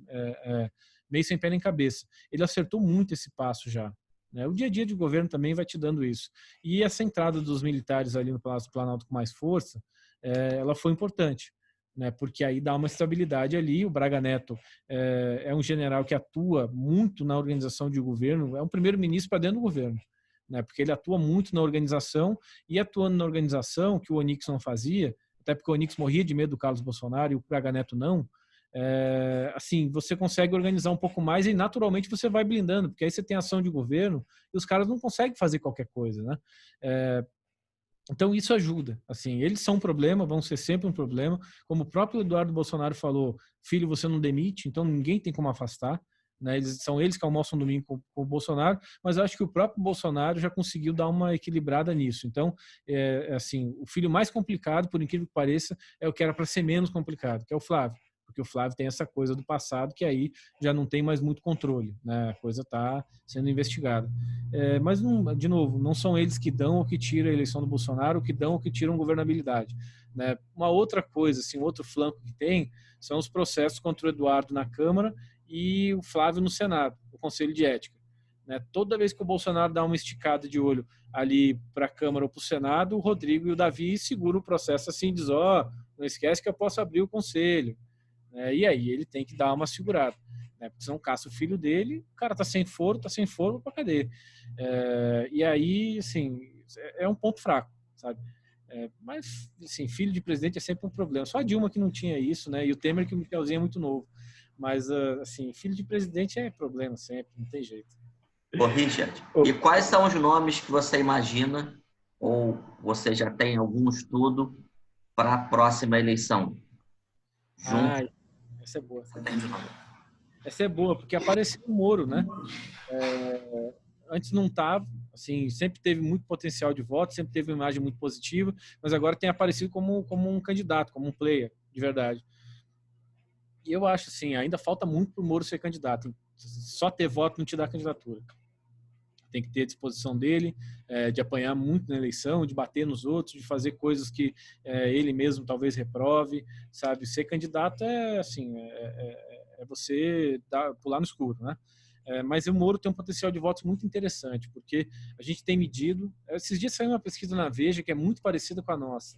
meio sem pé nem cabeça. Ele acertou muito esse passo já. Né? O dia a dia de governo também vai te dando isso. E essa entrada dos militares ali no Palácio do Planalto com mais força, ela foi importante. Né, porque aí dá uma estabilidade ali. O Braga Neto é um general que atua muito na organização de governo, é um primeiro-ministro para dentro do governo, né, porque ele atua muito na organização, e atuando na organização, que o Onyx não fazia, até porque o Onyx morria de medo do Carlos Bolsonaro e o Braga Neto não, assim, você consegue organizar um pouco mais e naturalmente você vai blindando, porque aí você tem ação de governo e os caras não conseguem fazer qualquer coisa, né? Então isso ajuda, assim, eles são um problema, vão ser sempre um problema, como o próprio Eduardo Bolsonaro falou, filho, você não demite, então ninguém tem como afastar, né? São eles que almoçam domingo com o Bolsonaro, mas eu acho que o próprio Bolsonaro já conseguiu dar uma equilibrada nisso. Então, assim, o filho mais complicado, por incrível que pareça, é o que era para ser menos complicado, que é o Flávio. Porque o Flávio tem essa coisa do passado que aí já não tem mais muito controle, né? A coisa está sendo investigada. Mas, de novo, não são eles que dão ou que tiram a eleição do Bolsonaro, ou que dão ou que tiram governabilidade. Né? Uma outra coisa, assim, outro flanco que tem, são os processos contra o Eduardo na Câmara e o Flávio no Senado, o Conselho de Ética. Né? Toda vez que o Bolsonaro dá uma esticada de olho ali para a Câmara ou para o Senado, o Rodrigo e o Davi seguram o processo assim, diz, não esquece que eu posso abrir o Conselho. E aí ele tem que dar uma segurada, né? Porque senão caça o filho dele, o cara tá sem foro pra cadeia. E aí, assim, é um ponto fraco, sabe? Mas, assim, filho de presidente é sempre um problema. Só a Dilma que não tinha isso, né? E o Temer que o Michelzinho é muito novo. Mas, assim, filho de presidente é problema sempre, não tem jeito. Ô, Richard, e quais são os nomes que você imagina, ou você já tem algum estudo para a próxima eleição? Essa é boa. Essa é boa, porque apareceu o Moro, né? Antes não estava, assim, sempre teve muito potencial de voto, sempre teve uma imagem muito positiva, mas agora tem aparecido como um candidato, como um player, de verdade. E eu acho, assim, ainda falta muito para o Moro ser candidato. Só ter voto não te dá candidatura. Tem que ter a disposição dele, de apanhar muito na eleição, de bater nos outros, de fazer coisas que ele mesmo talvez reprove, sabe? Ser candidato assim, você pular no escuro, né? Mas o Moro tem um potencial de votos muito interessante, porque a gente tem medido... Esses dias saiu uma pesquisa na Veja que é muito parecida com a nossa.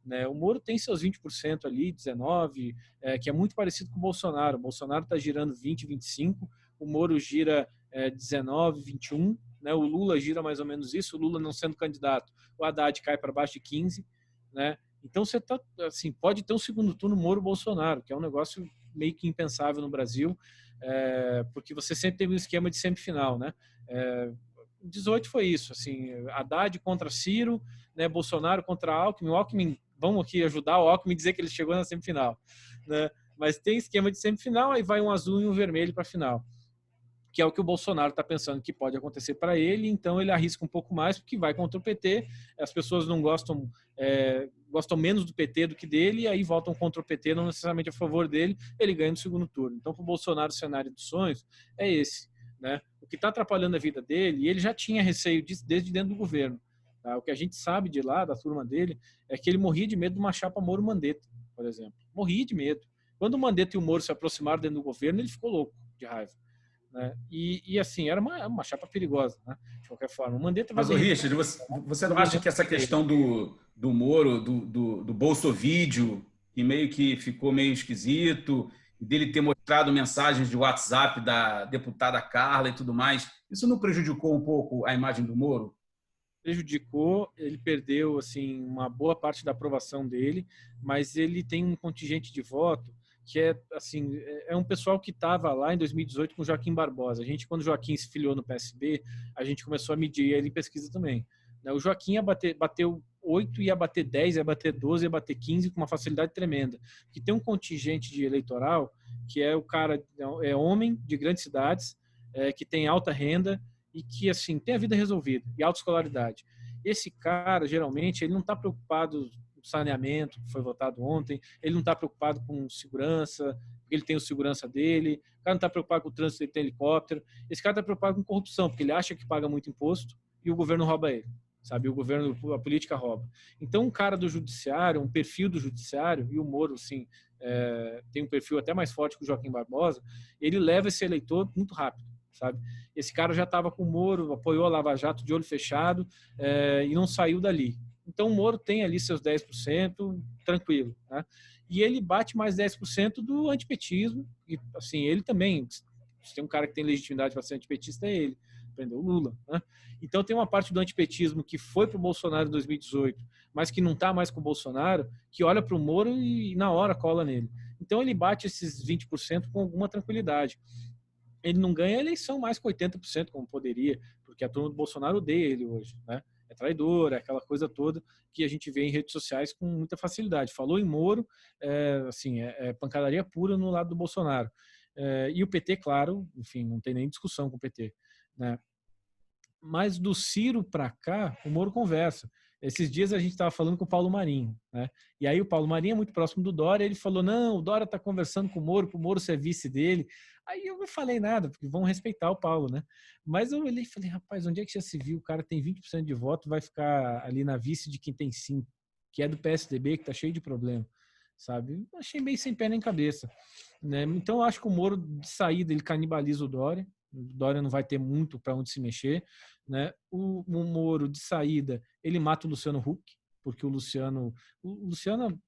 Né? O Moro tem seus 20% ali, 19%, que é muito parecido com o Bolsonaro. O Bolsonaro está girando 20%, 25%, o Moro gira 19%, 21%, né? O Lula gira mais ou menos isso, o Lula não sendo candidato, o Haddad cai para baixo de 15%, né? Então você tá, assim, pode ter um segundo turno Moro-Bolsonaro, que é um negócio meio que impensável no Brasil, porque você sempre teve um esquema de semifinal, né? 18 foi isso, assim, Haddad contra Ciro, né, Bolsonaro contra Alckmin. O Alckmin, vamos aqui ajudar o Alckmin dizer que ele chegou na semifinal, né? Mas tem esquema de semifinal, aí vai um azul e um vermelho para a final, que é o que o Bolsonaro está pensando que pode acontecer para ele, então ele arrisca um pouco mais, porque vai contra o PT, as pessoas não gostam, gostam menos do PT do que dele, e aí votam contra o PT, não necessariamente a favor dele, ele ganha no segundo turno. Então, para o Bolsonaro, o cenário dos sonhos é esse, né? O que está atrapalhando a vida dele, e ele já tinha receio disso desde dentro do governo. Tá? O que a gente sabe de lá, da turma dele, é que ele morria de medo de uma chapa Moro-Mandetta, por exemplo. Morria de medo. Quando o Mandetta e o Moro se aproximaram dentro do governo, ele ficou louco de raiva. Né? E assim, era uma chapa perigosa, né? De qualquer forma. O Mandetta vai Mas, Richard, você não acha que essa questão do Moro, do Bolsovídeo, que meio que ficou meio esquisito, dele ter mostrado mensagens de WhatsApp da deputada Carla e tudo mais, isso não prejudicou um pouco a imagem do Moro? Prejudicou, ele perdeu assim uma boa parte da aprovação dele, mas ele tem um contingente de voto que é assim, é um pessoal que estava lá em 2018 com Joaquim Barbosa. A gente, quando o Joaquim se filiou no PSB, a gente começou a medir ele em pesquisa também. O Joaquim bateu 8, ia bater 10, ia bater 12, ia bater 15 com uma facilidade tremenda. Que tem um contingente de eleitoral que é o cara, é homem de grandes cidades, que tem alta renda e que assim tem a vida resolvida e alta escolaridade. Esse cara, geralmente, ele não está preocupado com saneamento, que foi votado ontem, ele não está preocupado com segurança, porque ele tem o segurança dele, o cara não está preocupado com o trânsito, ele tem helicóptero, esse cara está preocupado com corrupção, porque ele acha que paga muito imposto e o governo rouba ele, sabe? O governo, a política rouba. Então, um cara do judiciário, um perfil do judiciário, e o Moro, assim, tem um perfil até mais forte que o Joaquim Barbosa, ele leva esse eleitor muito rápido, sabe? Esse cara já estava com o Moro, apoiou a Lava Jato de olho fechado e não saiu dali. Então, o Moro tem ali seus 10%, tranquilo, né? E ele bate mais 10% do antipetismo. E, assim, ele também, se tem um cara que tem legitimidade para ser antipetista, é ele. Prendeu o Lula, né? Então, tem uma parte do antipetismo que foi para o Bolsonaro em 2018, mas que não está mais com o Bolsonaro, que olha para o Moro e na hora cola nele. Então, ele bate esses 20% com alguma tranquilidade. Ele não ganha a eleição mais com 80%, como poderia, porque a turma do Bolsonaro odeia ele hoje, né? É traidor, é aquela coisa toda que a gente vê em redes sociais com muita facilidade. Falou em Moro, assim, pancadaria pura no lado do Bolsonaro. E o PT, claro, enfim, não tem nem discussão com o PT, né? Mas do Ciro para cá, o Moro conversa. Esses dias a gente estava falando com o Paulo Marinho, né? E aí o Paulo Marinho é muito próximo do Dória, ele falou, não, o Dória está conversando com o Moro, para o Moro ser vice dele. Aí eu não falei nada, porque vão respeitar o Paulo, né? Mas eu olhei e falei, rapaz, onde é que já se viu? O cara tem 20% de voto, vai ficar ali na vice de quem tem 5%, que é do PSDB, que está cheio de problema, sabe? Achei meio sem pé nem cabeça, né? Então eu acho que o Moro, de saída, ele canibaliza o Dória não vai ter muito para onde se mexer, né? O Moro de saída, ele mata o Luciano Huck, porque o Luciano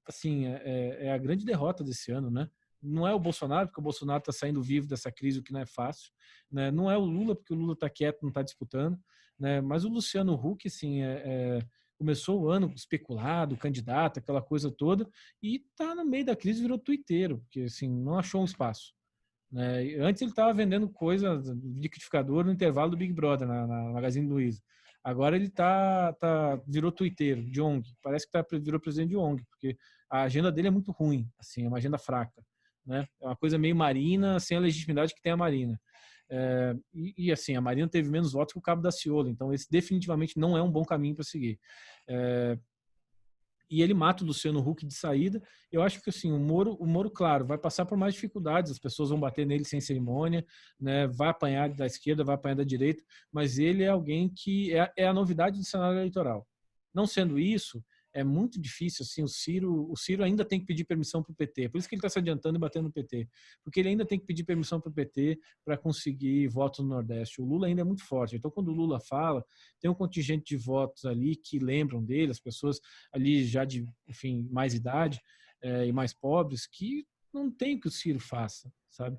assim, é a grande derrota desse ano, né? Não é o Bolsonaro, porque o Bolsonaro está saindo vivo dessa crise, o que não é fácil, né? Não é o Lula, porque o Lula está quieto, não está disputando, né? Mas o Luciano Huck, assim, começou o ano especulado, candidato, aquela coisa toda, e está no meio da crise, virou tuiteiro, porque assim, não achou um espaço. Antes ele estava vendendo coisa, liquidificador no intervalo do Big Brother, na Magazine Luiza. Agora ele virou tuiteiro de ONG. Parece que virou presidente de ONG, porque a agenda dele é muito ruim, assim, é uma agenda fraca. Né? É uma coisa meio Marina, sem a legitimidade que tem a Marina. E assim, a Marina teve menos votos que o Cabo da Ciolo, então esse definitivamente não é um bom caminho para seguir. E ele mata o Luciano Huck de saída. Eu acho que assim, o Moro, claro, vai passar por mais dificuldades, as pessoas vão bater nele sem cerimônia, né? Vai apanhar da esquerda, vai apanhar da direita, mas ele é alguém que é a novidade do cenário eleitoral. Não sendo isso, é muito difícil, assim, o Ciro ainda tem que pedir permissão para o PT, por isso que ele está se adiantando e batendo no PT, porque ele ainda tem que pedir permissão para o PT para conseguir votos no Nordeste. O Lula ainda é muito forte, então quando o Lula fala, tem um contingente de votos ali que lembram dele, as pessoas ali já de, enfim, mais idade e mais pobres, que não tem o que o Ciro faça, sabe?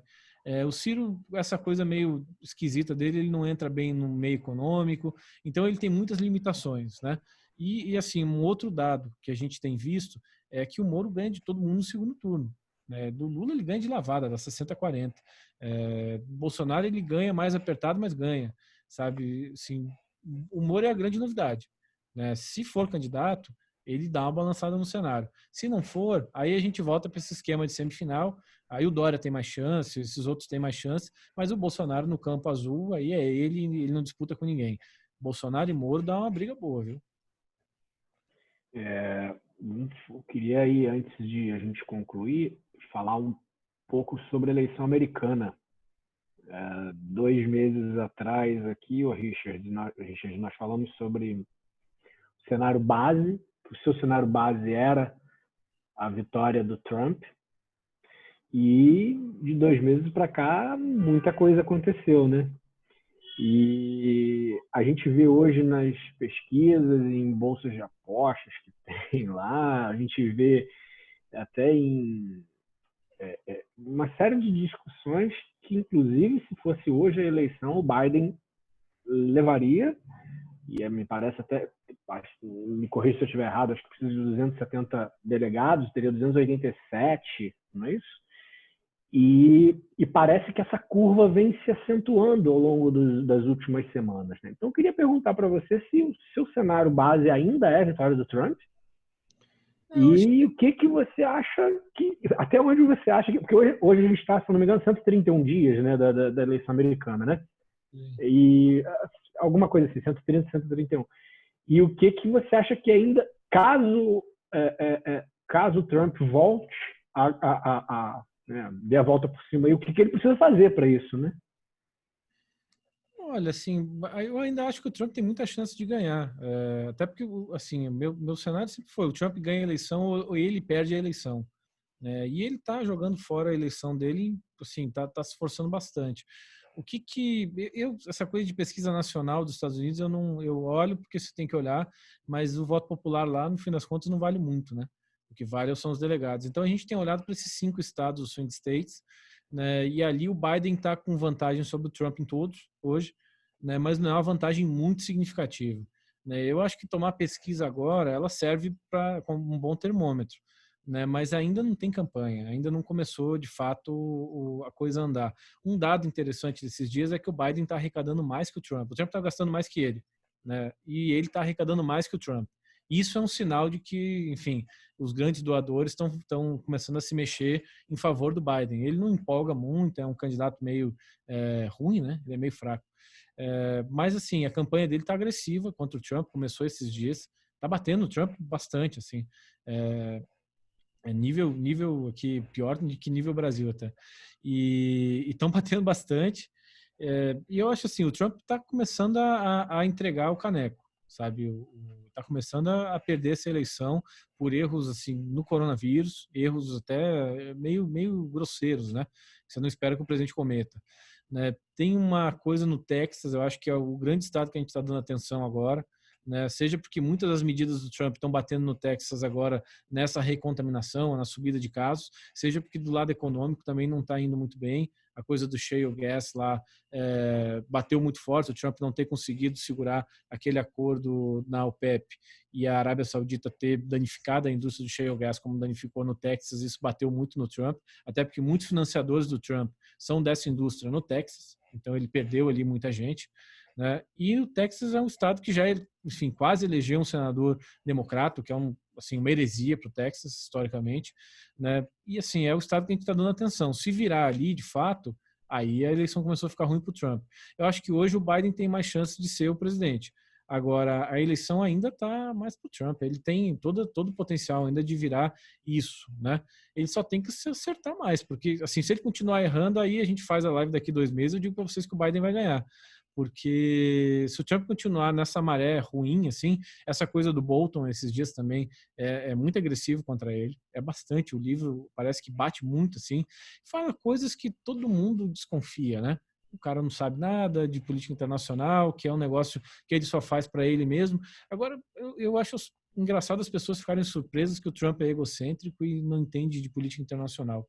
O Ciro, essa coisa meio esquisita dele, ele não entra bem no meio econômico, então ele tem muitas limitações, né? E assim, um outro dado que a gente tem visto é que o Moro ganha de todo mundo no segundo turno. Do Lula ele ganha de lavada, dá 60-40. Bolsonaro ele ganha mais apertado, mas ganha. Sabe, assim, o Moro é a grande novidade, né? Se for candidato, ele dá uma balançada no cenário. Se não for, aí a gente volta para esse esquema de semifinal. Aí o Dória tem mais chance, esses outros têm mais chance, mas o Bolsonaro no campo azul, aí é ele não disputa com ninguém. Bolsonaro e Moro dá uma briga boa, viu? Eu queria aí, antes de a gente concluir, falar um pouco sobre a eleição americana. 2 meses atrás aqui, Richard, nós falamos sobre o cenário base. O seu cenário base era a vitória do Trump. E de 2 meses para cá, muita coisa aconteceu, né? E a gente vê hoje nas pesquisas, em bolsas de apostas que tem lá, a gente vê até em uma série de discussões que, inclusive, se fosse hoje a eleição, o Biden levaria, e me parece até, me corrija se eu estiver errado, acho que precisa de 270 delegados, teria 287, não é isso? E parece que essa curva vem se acentuando ao longo das últimas semanas, né? Então, eu queria perguntar para você se o seu cenário base ainda é a vitória do Trump. E o que você acha que... Até onde você acha que... Porque hoje a gente está, se não me engano, 131 dias, né, da eleição americana, né? E alguma coisa assim, 130, 131. E o que você acha que ainda... Caso o Trump volte dê a volta por cima, e o que ele precisa fazer para isso, né? Olha, assim, eu ainda acho que o Trump tem muita chance de ganhar. Até porque, assim, meu cenário sempre foi: o Trump ganha a eleição ou ele perde a eleição. Né? E ele tá jogando fora a eleição dele, assim, tá se esforçando bastante. Essa coisa de pesquisa nacional dos Estados Unidos, eu olho porque você tem que olhar, mas o voto popular lá, no fim das contas, não vale muito, né? O que vale são os delegados. Então a gente tem olhado para esses 5 estados, os swing states, né? E ali o Biden está com vantagem sobre o Trump em todos hoje, né? Mas não é uma vantagem muito significativa, né? Eu acho que tomar pesquisa agora, ela serve como um bom termômetro, né? Mas ainda não tem campanha, ainda não começou de fato a coisa a andar. Um dado interessante desses dias é que o Biden está arrecadando mais que o Trump. O Trump está gastando mais que ele, né? E ele está arrecadando mais que o Trump. Isso é um sinal de que, enfim, os grandes doadores estão começando a se mexer em favor do Biden. Ele não empolga muito, é um candidato meio ruim, né? Ele é meio fraco. Mas, assim, a campanha dele está agressiva contra o Trump, começou esses dias, está batendo o Trump bastante, assim. Nível aqui pior do que nível Brasil até. E estão batendo bastante. E eu acho assim, o Trump está começando a entregar o caneco, sabe? Está começando a perder essa eleição por erros assim no coronavírus, erros até meio grosseiros, né? Você não espera que o presidente cometa. Né? Tem uma coisa no Texas, eu acho que é o grande estado que a gente está dando atenção agora, né? Seja porque muitas das medidas do Trump estão batendo no Texas agora nessa recontaminação, na subida de casos, seja porque do lado econômico também não está indo muito bem. A coisa do shale gas lá bateu muito forte, o Trump não ter conseguido segurar aquele acordo na OPEP e a Arábia Saudita ter danificado a indústria do shale gas como danificou no Texas, isso bateu muito no Trump, até porque muitos financiadores do Trump são dessa indústria no Texas, então ele perdeu ali muita gente. Né? E o Texas é um estado que já, enfim, quase elegeu um senador democrata, que é assim, uma heresia para o Texas, historicamente. Né? E assim, é o estado que a gente está dando atenção. Se virar ali, de fato, aí a eleição começou a ficar ruim para o Trump. Eu acho que hoje o Biden tem mais chance de ser o presidente. Agora, a eleição ainda está mais para o Trump. Ele tem todo o potencial ainda de virar isso, né? Ele só tem que se acertar mais, porque assim, se ele continuar errando, aí a gente faz a live daqui 2 meses, eu digo para vocês que o Biden vai ganhar. Porque se o Trump continuar nessa maré ruim, assim, essa coisa do Bolton esses dias também é muito agressivo contra ele, é bastante, o livro parece que bate muito, assim, fala coisas que todo mundo desconfia, né? O cara não sabe nada de política internacional, que é um negócio que ele só faz para ele mesmo. Agora, eu acho engraçado as pessoas ficarem surpresas que o Trump é egocêntrico e não entende de política internacional.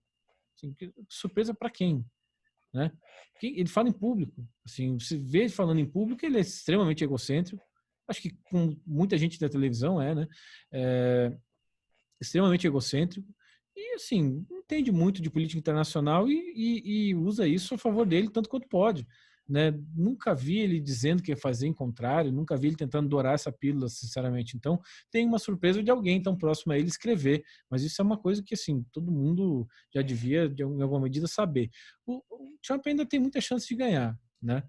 Assim, surpresa para quem? Né? Ele fala em público, assim, você vê ele falando em público, ele é extremamente egocêntrico, acho que com muita gente da televisão né? Extremamente egocêntrico e assim, não entende muito de política internacional e usa isso a favor dele tanto quanto pode. né? Nunca vi ele dizendo que ia fazer em contrário, nunca vi ele tentando dourar essa pílula, sinceramente. Então, tem uma surpresa de alguém tão próximo a ele escrever, mas isso é uma coisa que, assim, todo mundo já devia, em alguma medida, saber. O Trump ainda tem muita chance de ganhar, né?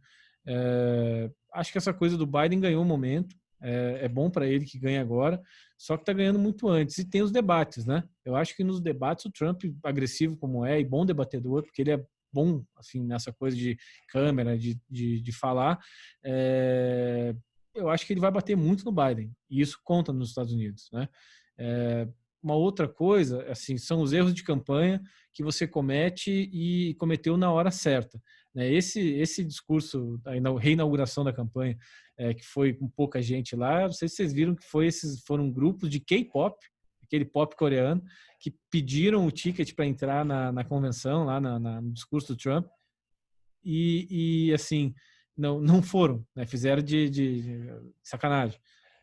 Acho que essa coisa do Biden ganhou um momento, é bom para ele que ganhe agora, só que está ganhando muito antes. E tem os debates, né? Eu acho que nos debates o Trump, agressivo como é, e bom debatedor, porque ele é bom assim nessa coisa de câmera, de falar, eu acho que ele vai bater muito no Biden, e isso conta nos Estados Unidos, né? Uma outra coisa, assim, são os erros de campanha que você comete e cometeu na hora certa, né? Esse discurso, a reinauguração da campanha, que foi com pouca gente lá, não sei se vocês viram que foram grupos de K-pop, aquele pop coreano, que pediram o ticket para entrar na convenção, lá no discurso do Trump, e assim, não foram, né? Fizeram de sacanagem.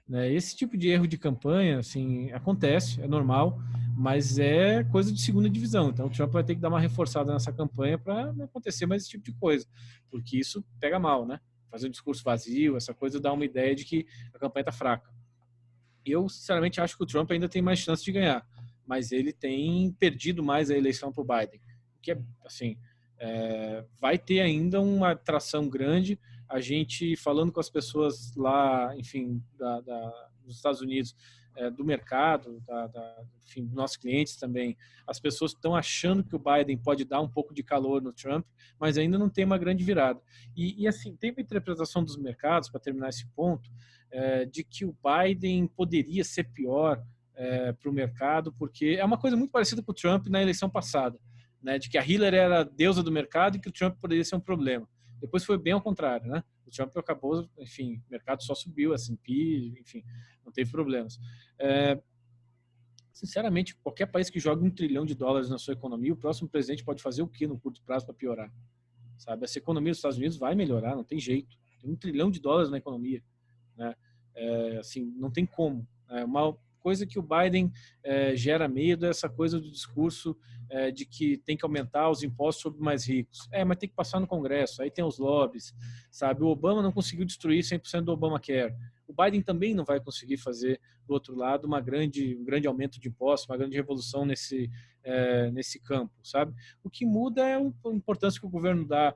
Né? Esse tipo de erro de campanha, assim, acontece, é normal, mas é coisa de segunda divisão. Então, o Trump vai ter que dar uma reforçada nessa campanha para não acontecer mais esse tipo de coisa, porque isso pega mal, né? Fazer um discurso vazio, essa coisa dá uma ideia de que a campanha está fraca. Eu, sinceramente, acho que o Trump ainda tem mais chance de ganhar, mas ele tem perdido mais a eleição para o Biden, que é, assim, vai ter ainda uma atração grande. A gente falando com as pessoas lá, enfim, dos Estados Unidos, do mercado, enfim, dos nossos clientes também, as pessoas estão achando que o Biden pode dar um pouco de calor no Trump, mas ainda não tem uma grande virada. E assim, tem uma interpretação dos mercados, para terminar esse ponto, de que o Biden poderia ser pior para o mercado, porque é uma coisa muito parecida com o Trump na eleição passada, né, de que a Hillary era a deusa do mercado e que o Trump poderia ser um problema. Depois foi bem ao contrário, né? O Trump acabou, enfim, o mercado só subiu, S&P, enfim, não teve problemas. Sinceramente, qualquer país que jogue $1 trilhão na sua economia, o próximo presidente pode fazer o que no curto prazo para piorar? Sabe? Essa economia dos Estados Unidos vai melhorar, não tem jeito. Tem $1 trilhão na economia, né? Assim, não tem como. Uma coisa que o Biden gera medo é essa coisa do discurso de que tem que aumentar os impostos sobre os mais ricos. Mas tem que passar no Congresso, aí tem os lobbies, sabe? O Obama não conseguiu destruir 100% do Obamacare. O Biden também não vai conseguir fazer, do outro lado, um grande aumento de impostos, uma grande revolução nesse campo, sabe? O que muda é a importância que o governo dá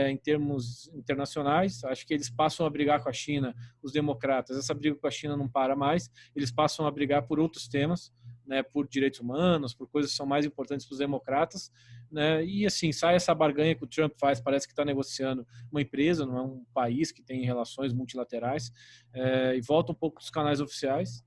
em termos internacionais. Acho que eles passam a brigar com a China, os democratas. Essa briga com a China não para mais. Eles passam a brigar por outros temas, né, por direitos humanos, por coisas que são mais importantes para os democratas, né, e assim, sai essa barganha que o Trump faz, parece que está negociando uma empresa, não é um país que tem relações multilaterais, e volta um pouco dos canais oficiais,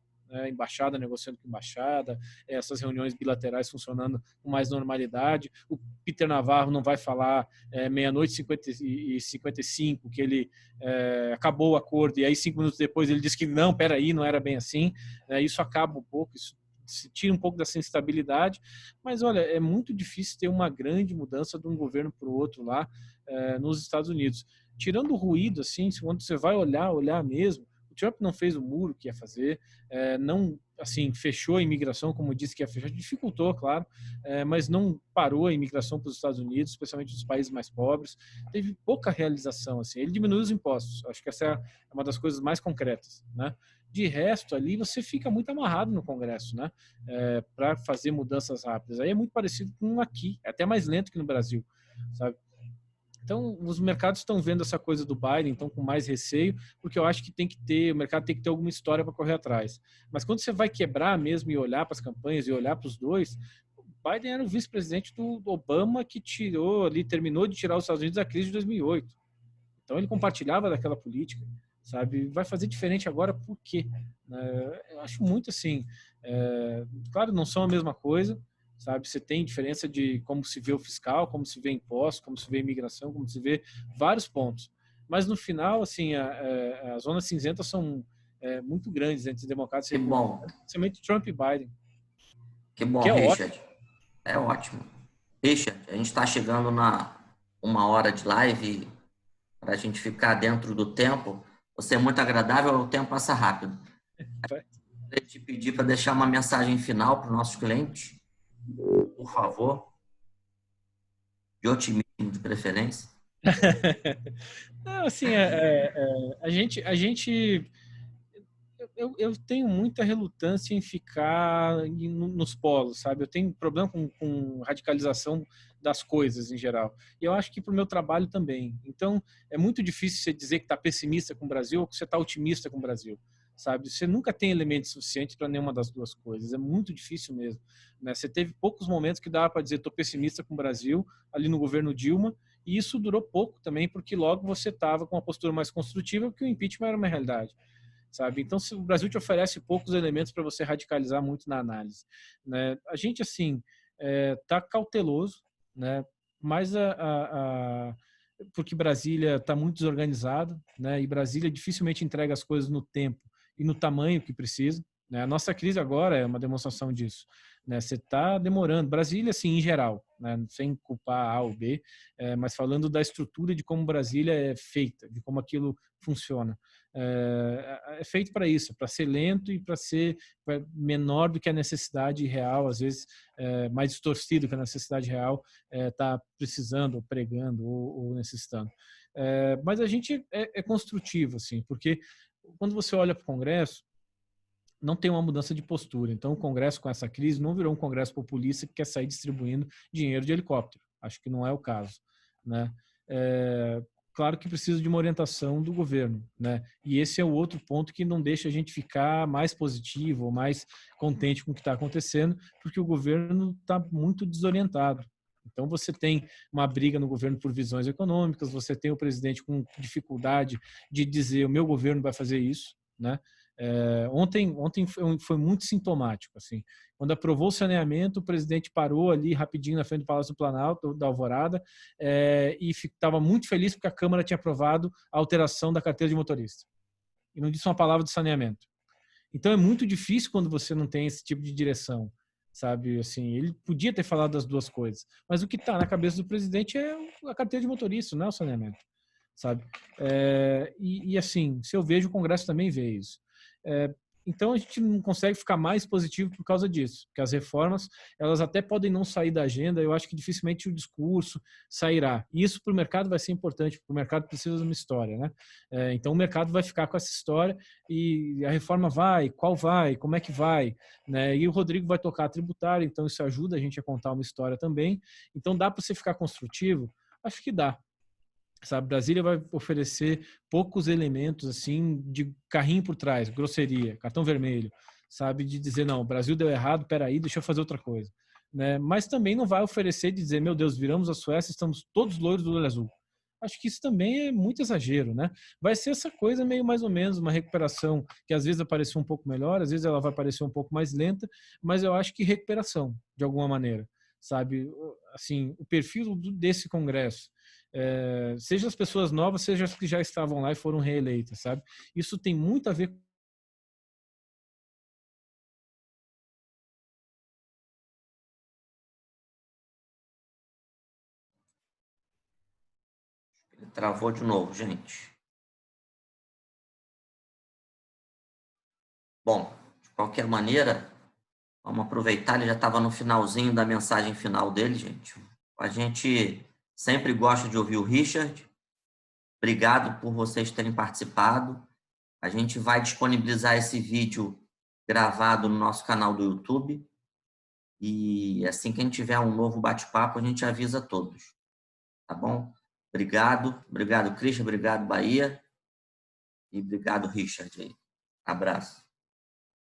embaixada negociando com embaixada, essas reuniões bilaterais funcionando com mais normalidade. O Peter Navarro não vai falar meia-noite e 55 que ele acabou o acordo, e aí 5 minutos depois ele diz que não, peraí, não era bem assim. Isso acaba um pouco, isso se tira um pouco dessa instabilidade, mas olha, é muito difícil ter uma grande mudança de um governo para o outro lá nos Estados Unidos. Tirando o ruído, assim, quando você vai olhar mesmo, o Trump não fez o muro que ia fazer, não, assim, fechou a imigração como disse que ia fechar, dificultou, claro, mas não parou a imigração para os Estados Unidos, especialmente dos países mais pobres. Teve pouca realização, assim. Ele diminuiu os impostos. Acho que essa é uma das coisas mais concretas, né? De resto, ali você fica muito amarrado no Congresso, né? Para fazer mudanças rápidas. Aí é muito parecido com aqui, é até mais lento que no Brasil, sabe? Então, os mercados estão vendo essa coisa do Biden, então com mais receio, porque eu acho que o mercado tem que ter alguma história para correr atrás. Mas quando você vai quebrar mesmo e olhar para as campanhas e olhar para os dois, o Biden era o vice-presidente do Obama que terminou de tirar os Estados Unidos da crise de 2008. Então, ele compartilhava daquela política, sabe? Vai fazer diferente agora por quê? Eu acho muito assim, claro, não são a mesma coisa, sabe? Você tem diferença de como se vê o fiscal, como se vê imposto, como se vê imigração, como se vê vários pontos. Mas no final, assim, as zonas cinzentas são muito grandes entre os democratas e republicanos, principalmente Trump e Biden. Que bom, que Richard. Ótimo. É ótimo. Richard, a gente está chegando na 1 hora de live para a gente ficar dentro do tempo. Você é muito agradável, o tempo passa rápido. Eu te pedir para deixar uma mensagem final para os nossos clientes, por favor, de otimismo de preferência. Não, assim, a gente eu tenho muita relutância em ficar nos polos, sabe? Eu tenho problema com radicalização das coisas em geral. E eu acho que para o meu trabalho também. Então, é muito difícil você dizer que está pessimista com o Brasil ou que você está otimista com o Brasil, sabe? Você nunca tem elementos suficientes para nenhuma das duas coisas. É muito difícil mesmo, né? Você teve poucos momentos que dava para dizer estou pessimista com o Brasil, ali no governo Dilma, e isso durou pouco também, porque logo você estava com uma postura mais construtiva, porque o impeachment era uma realidade, sabe? Então, se o Brasil te oferece poucos elementos para você radicalizar muito na análise, né? A gente, assim, tá cauteloso, né? Mas porque Brasília está muito desorganizado, né? E Brasília dificilmente entrega as coisas no tempo e no tamanho que precisa, né? A nossa crise agora é uma demonstração disso, né? Você está demorando. Brasília, assim, em geral, né? Sem culpar A ou B, mas falando da estrutura de como Brasília é feita, de como aquilo funciona. É feito para isso, para ser lento e para ser menor do que a necessidade real, às vezes mais distorcido que a necessidade real está precisando, ou pregando, ou necessitando. Mas a gente é construtivo, assim, porque quando você olha para o Congresso, não tem uma mudança de postura. Então, o Congresso, com essa crise, não virou um Congresso populista que quer sair distribuindo dinheiro de helicóptero. Acho que não é o caso, né? Claro que precisa de uma orientação do governo, né? E esse é o outro ponto que não deixa a gente ficar mais positivo ou mais contente com o que está acontecendo, porque o governo está muito desorientado. Então, você tem uma briga no governo por visões econômicas, você tem o presidente com dificuldade de dizer o meu governo vai fazer isso, né? Ontem foi muito sintomático, assim. Quando aprovou o saneamento, o presidente parou ali rapidinho na frente do Palácio do Planalto, da Alvorada, e estava muito feliz porque a Câmara tinha aprovado a alteração da carteira de motorista. E não disse uma palavra de saneamento. Então é muito difícil quando você não tem esse tipo de direção, sabe? Assim, ele podia ter falado das duas coisas, mas o que está na cabeça do presidente é a carteira de motorista, não é o saneamento, sabe? Assim, se eu vejo, o Congresso também vê isso. Então a gente não consegue ficar mais positivo por causa disso, porque as reformas, elas até podem não sair da agenda, eu acho que dificilmente o discurso sairá. E isso para o mercado vai ser importante, porque o mercado precisa de uma história, né? Então o mercado vai ficar com essa história e a reforma vai, qual vai, como é que vai, né? E o Rodrigo vai tocar a tributária, então isso ajuda a gente a contar uma história também. Então dá para você ficar construtivo? Acho que dá. Sabe, Brasília vai oferecer poucos elementos assim de carrinho por trás, grosseria, cartão vermelho, sabe, de dizer não, o Brasil deu errado, peraí, deixa eu fazer outra coisa, né? Mas também não vai oferecer de dizer, meu Deus, viramos a Suécia, estamos todos loiros do olho azul. Acho que isso também é muito exagero, né? Vai ser essa coisa meio mais ou menos uma recuperação que às vezes vai parecer um pouco melhor, às vezes ela vai parecer um pouco mais lenta, mas eu acho que recuperação de alguma maneira, sabe? Assim, o perfil desse Congresso, seja as pessoas novas, seja as que já estavam lá e foram reeleitas, sabe? Isso tem muito a ver. Ele travou de novo, gente. Bom, de qualquer maneira, vamos aproveitar, ele já estava no finalzinho da mensagem final dele, gente. A gente sempre gosta de ouvir o Richard. Obrigado por vocês terem participado. A gente vai disponibilizar esse vídeo gravado no nosso canal do YouTube. E assim que a gente tiver um novo bate-papo, a gente avisa a todos. Tá bom? Obrigado. Obrigado, Christian. Obrigado, Bahia. E obrigado, Richard. Abraço.